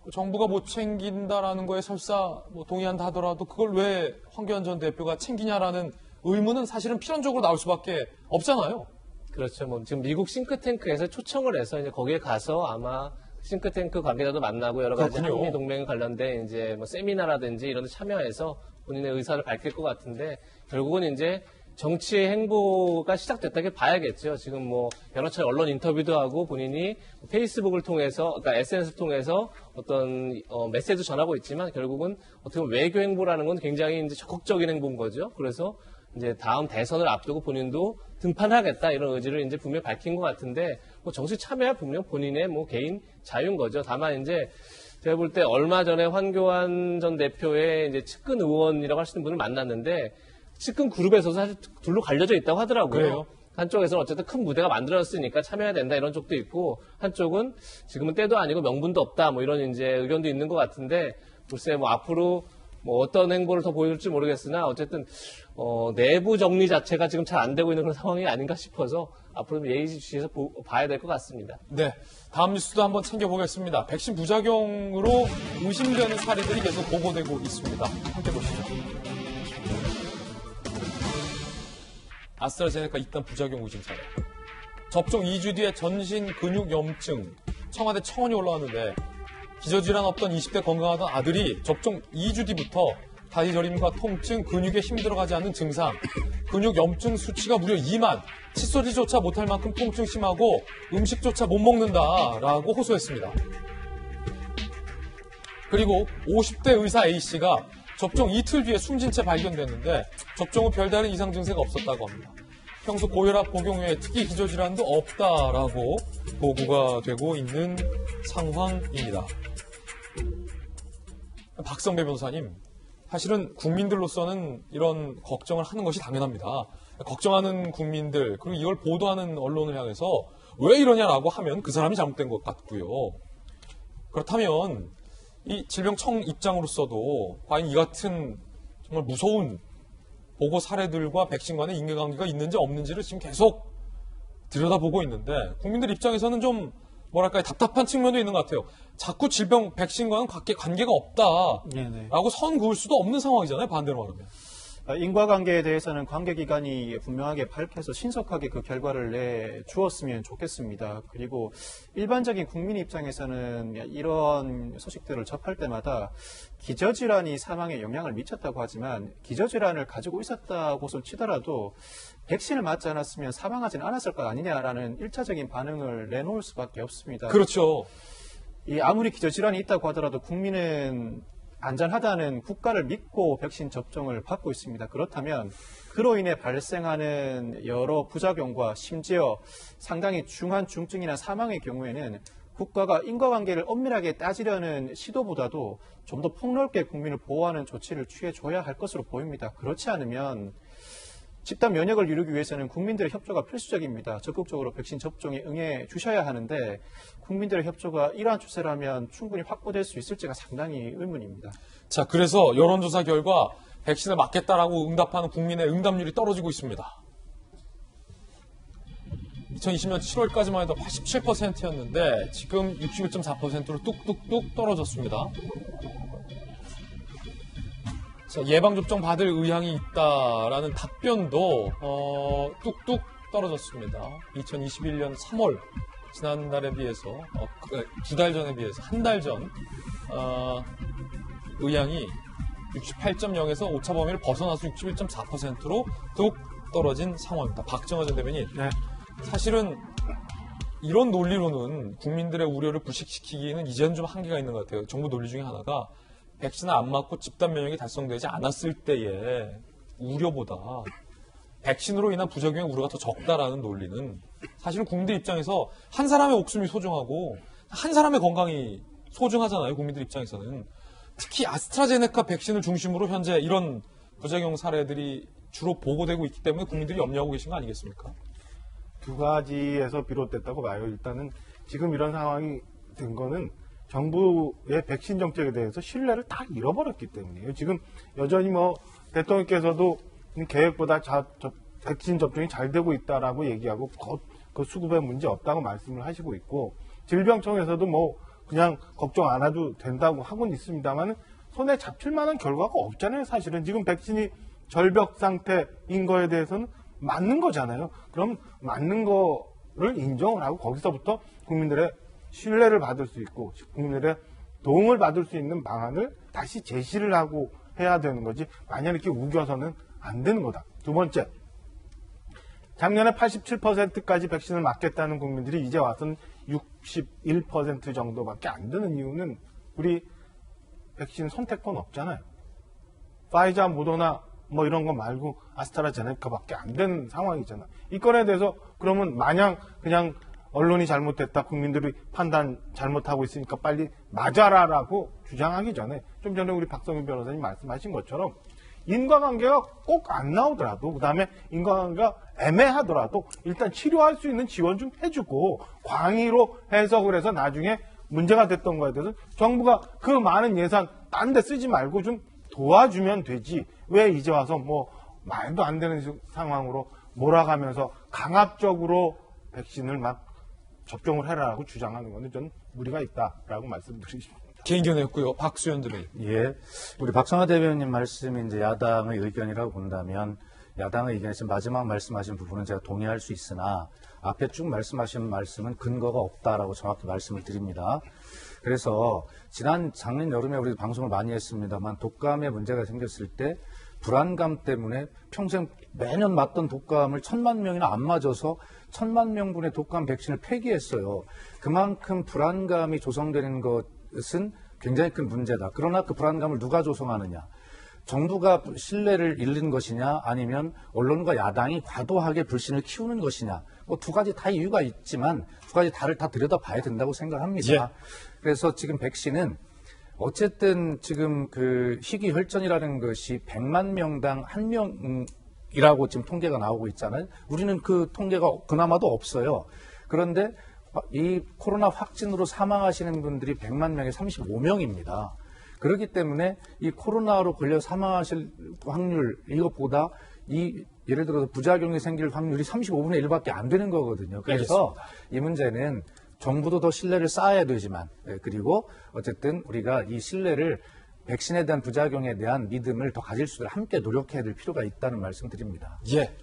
그 정부가 못 챙긴다라는 거에 설사 뭐 동의한다 하더라도 그걸 왜 황교안 전 대표가 챙기냐라는 의문은 사실은 필연적으로 나올 수밖에 없잖아요. 그렇죠. 뭐 지금 미국 싱크탱크에서 초청을 해서 이제 거기에 가서 아마 싱크탱크 관계자도 만나고 여러 가지 그렇군요. 한미 동맹 관련된 이제 뭐 세미나라든지 이런 데 참여해서 본인의 의사를 밝힐 것 같은데 결국은 이제 정치의 행보가 시작됐다고 봐야겠죠. 지금 뭐 여러 차례 언론 인터뷰도 하고 본인이 페이스북을 통해서, 그러니까 SNS를 통해서 어떤 메시지도 전하고 있지만 결국은 어떻게 보면 외교 행보라는 건 굉장히 이제 적극적인 행보인 거죠. 그래서 이제 다음 대선을 앞두고 본인도 등판하겠다 이런 의지를 이제 분명히 밝힌 것 같은데 뭐 정치 참여야 분명 본인의 뭐 개인 자유인 거죠. 다만 이제 제가 볼 때 얼마 전에 황교안 전 대표의 이제 측근 의원이라고 하시는 분을 만났는데 측근 그룹에서 사실 둘로 갈려져 있다고 하더라고요. 그래요? 한쪽에서는 어쨌든 큰 무대가 만들어졌으니까 참여해야 된다 이런 쪽도 있고 한쪽은 지금은 때도 아니고 명분도 없다 뭐 이런 이제 의견도 있는 것 같은데 글쎄 뭐 앞으로 뭐 어떤 행보를 더 보여줄지 모르겠으나 어쨌든 내부 정리 자체가 지금 잘 안 되고 있는 그런 상황이 아닌가 싶어서 앞으로 예의주시해서 봐야 될 것 같습니다. 네, 다음 뉴스도 한번 챙겨보겠습니다. 백신 부작용으로 의심되는 사례들이 계속 보고되고 있습니다. 함께 보시죠. 아스트라제네카 잇단 부작용 의심 사례. 접종 2주 뒤에 전신 근육 염증, 청와대 청원이 올라왔는데 기저질환 없던 20대 건강하던 아들이 접종 2주 뒤부터 다리 저림과 통증, 근육에 힘 들어가지 않는 증상, 근육 염증 수치가 무려 2만, 칫솔질조차 못할 만큼 통증 심하고 음식조차 못 먹는다라고 호소했습니다. 그리고 50대 의사 A씨가 접종 이틀 뒤에 숨진 채 발견됐는데 접종 후 별다른 이상 증세가 없었다고 합니다. 평소 고혈압 복용 외에 특이 기저질환도 없다라고 보고가 되고 있는 상황입니다. 박성배 변호사님, 사실은 국민들로서는 이런 걱정을 하는 것이 당연합니다. 걱정하는 국민들, 그리고 이걸 보도하는 언론을 향해서 왜 이러냐라고 하면 그 사람이 잘못된 것 같고요. 그렇다면 이 질병청 입장으로서도 과연 이 같은 정말 무서운 보고 사례들과 백신 간의 인과관계가 있는지 없는지를 지금 계속 들여다보고 있는데 국민들 입장에서는 좀 뭐랄까요, 답답한 측면도 있는 것 같아요. 자꾸 질병, 백신과는 관계가 없다라고 선 그을 수도 없는 상황이잖아요, 반대로 말하면. 인과관계에 대해서는 관계기관이 분명하게 밝혀서 신속하게 그 결과를 내주었으면 좋겠습니다. 그리고 일반적인 국민 입장에서는 이런 소식들을 접할 때마다 기저질환이 사망에 영향을 미쳤다고 하지만 기저질환을 가지고 있었다고 치더라도 백신을 맞지 않았으면 사망하지는 않았을 것 아니냐라는 1차적인 반응을 내놓을 수밖에 없습니다. 그렇죠. 아무리 기저질환이 있다고 하더라도 국민은 안전하다는 국가를 믿고 백신 접종을 받고 있습니다. 그렇다면 그로 인해 발생하는 여러 부작용과 심지어 상당히 중한 중증이나 사망의 경우에는 국가가 인과관계를 엄밀하게 따지려는 시도보다도 좀 더 폭넓게 국민을 보호하는 조치를 취해줘야 할 것으로 보입니다. 그렇지 않으면 집단 면역을 이루기 위해서는 국민들의 협조가 필수적입니다. 적극적으로 백신 접종에 응해 주셔야 하는데 국민들의 협조가 이러한 추세라면 충분히 확보될 수 있을지가 상당히 의문입니다. 자, 그래서 여론조사 결과 백신을 맞겠다라고 응답하는 국민의 응답률이 떨어지고 있습니다. 2020년 7월까지만 해도 87%였는데 지금 61.4%로 뚝뚝뚝 떨어졌습니다. 자, 예방접종 받을 의향이 있다라는 답변도 뚝뚝 떨어졌습니다. 2021년 3월 지난달에 비해서 2달 전에 비해서 한 달 전 의향이 68.0에서 오차 범위를 벗어나서 61.4%로 뚝 떨어진 상황입니다. 박정하 전 대변인, 사실은 이런 논리로는 국민들의 우려를 불식시키기에는 이제는 좀 한계가 있는 것 같아요. 정부 논리 중에 하나가 백신을 안 맞고 집단 면역이 달성되지 않았을 때의 우려보다 백신으로 인한 부작용의 우려가 더 적다라는 논리는 사실은 국민들 입장에서 한 사람의 목숨이 소중하고 한 사람의 건강이 소중하잖아요. 국민들 입장에서는. 특히 아스트라제네카 백신을 중심으로 현재 이런 부작용 사례들이 주로 보고되고 있기 때문에 국민들이 염려하고 계신 거 아니겠습니까? 두 가지에서 비롯됐다고 봐요. 일단은 지금 이런 상황이 된 거는 정부의 백신 정책에 대해서 신뢰를 다 잃어버렸기 때문이에요. 지금 여전히 대통령께서도 계획보다 백신 접종이 잘 되고 있다라고 얘기하고 그 수급에 문제 없다고 말씀을 하시고 있고 질병청에서도 그냥 걱정 안 해도 된다고 하고는 있습니다만 손에 잡힐 만한 결과가 없잖아요. 사실은 지금 백신이 절벽 상태인 거에 대해서는 맞는 거잖아요. 그럼 맞는 거를 인정을 하고 거기서부터 국민들의 신뢰를 받을 수 있고 국민들의 도움을 받을 수 있는 방안을 다시 제시를 하고 해야 되는 거지 만약 이렇게 우겨서는 안 되는 거다. 두 번째, 작년에 87%까지 백신을 맞겠다는 국민들이 이제 와서는 61% 정도밖에 안 되는 이유는 우리 백신 선택권 없잖아요. 파이자, 모더나 이런 거 말고 아스트라제네카밖에 안 되는 상황이잖아. 이 건에 대해서 그러면 마냥 그냥 언론이 잘못됐다, 국민들이 판단 잘못하고 있으니까 빨리 맞아라라고 주장하기 전에 좀 전에 우리 박성윤 변호사님 말씀하신 것처럼 인과관계가 꼭 안 나오더라도 그다음에 인과관계가 애매하더라도 일단 치료할 수 있는 지원 좀 해주고 광의로 해석을 해서 나중에 문제가 됐던 거에 대해서 정부가 그 많은 예산 딴 데 쓰지 말고 좀 도와주면 되지 왜 이제 와서 말도 안 되는 상황으로 몰아가면서 강압적으로 백신을 막 접종을 해라라고 주장하는 것은 좀 무리가 있다라고 말씀드리십니다. 개인 견해였고요. 박수현 대변인. 예. 우리 박성화 대변인 말씀이 이제 야당의 의견이라고 본다면 야당의 의견에 지금 마지막 말씀하신 부분은 제가 동의할 수 있으나 앞에 쭉 말씀하신 말씀은 근거가 없다라고 정확히 말씀을 드립니다. 그래서 작년 여름에 우리 방송을 많이 했습니다만 독감에 문제가 생겼을 때 불안감 때문에 평생 매년 맞던 독감을 1000만 명이나 안 맞아서 1000만 명분의 독감 백신을 폐기했어요. 그만큼 불안감이 조성되는 것은 굉장히 큰 문제다. 그러나 그 불안감을 누가 조성하느냐. 정부가 신뢰를 잃는 것이냐 아니면 언론과 야당이 과도하게 불신을 키우는 것이냐. 뭐 두 가지 다 이유가 있지만 두 가지 다를 다 들여다봐야 된다고 생각합니다. 예. 그래서 지금 백신은 어쨌든 지금 그 희귀혈전이라는 것이 100만 명당 1명이라고 지금 통계가 나오고 있잖아요. 우리는 그 통계가 그나마도 없어요. 그런데 이 코로나 확진으로 사망하시는 분들이 100만 명에 35명입니다. 그렇기 때문에 이 코로나로 걸려 사망하실 확률 이것보다 예를 들어서 부작용이 생길 확률이 35분의 1밖에 안 되는 거거든요. 그래서 알겠습니다. 이 문제는 정부도 더 신뢰를 쌓아야 되지만 그리고 어쨌든 우리가 이 신뢰를 백신에 대한 부작용에 대한 믿음을 더 가질 수 있도록 함께 노력해야 될 필요가 있다는 말씀 드립니다. 예.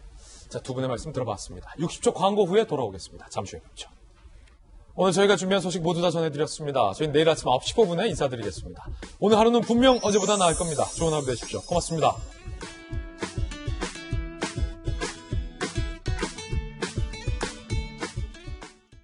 자, 두 분의 말씀 들어봤습니다. 60초 광고 후에 돌아오겠습니다. 잠시 후에 뵙죠. 오늘 저희가 준비한 소식 모두 다 전해드렸습니다. 저희는 내일 아침 9시 15분에 인사드리겠습니다. 오늘 하루는 분명 어제보다 나을 겁니다. 좋은 하루 되십시오. 고맙습니다.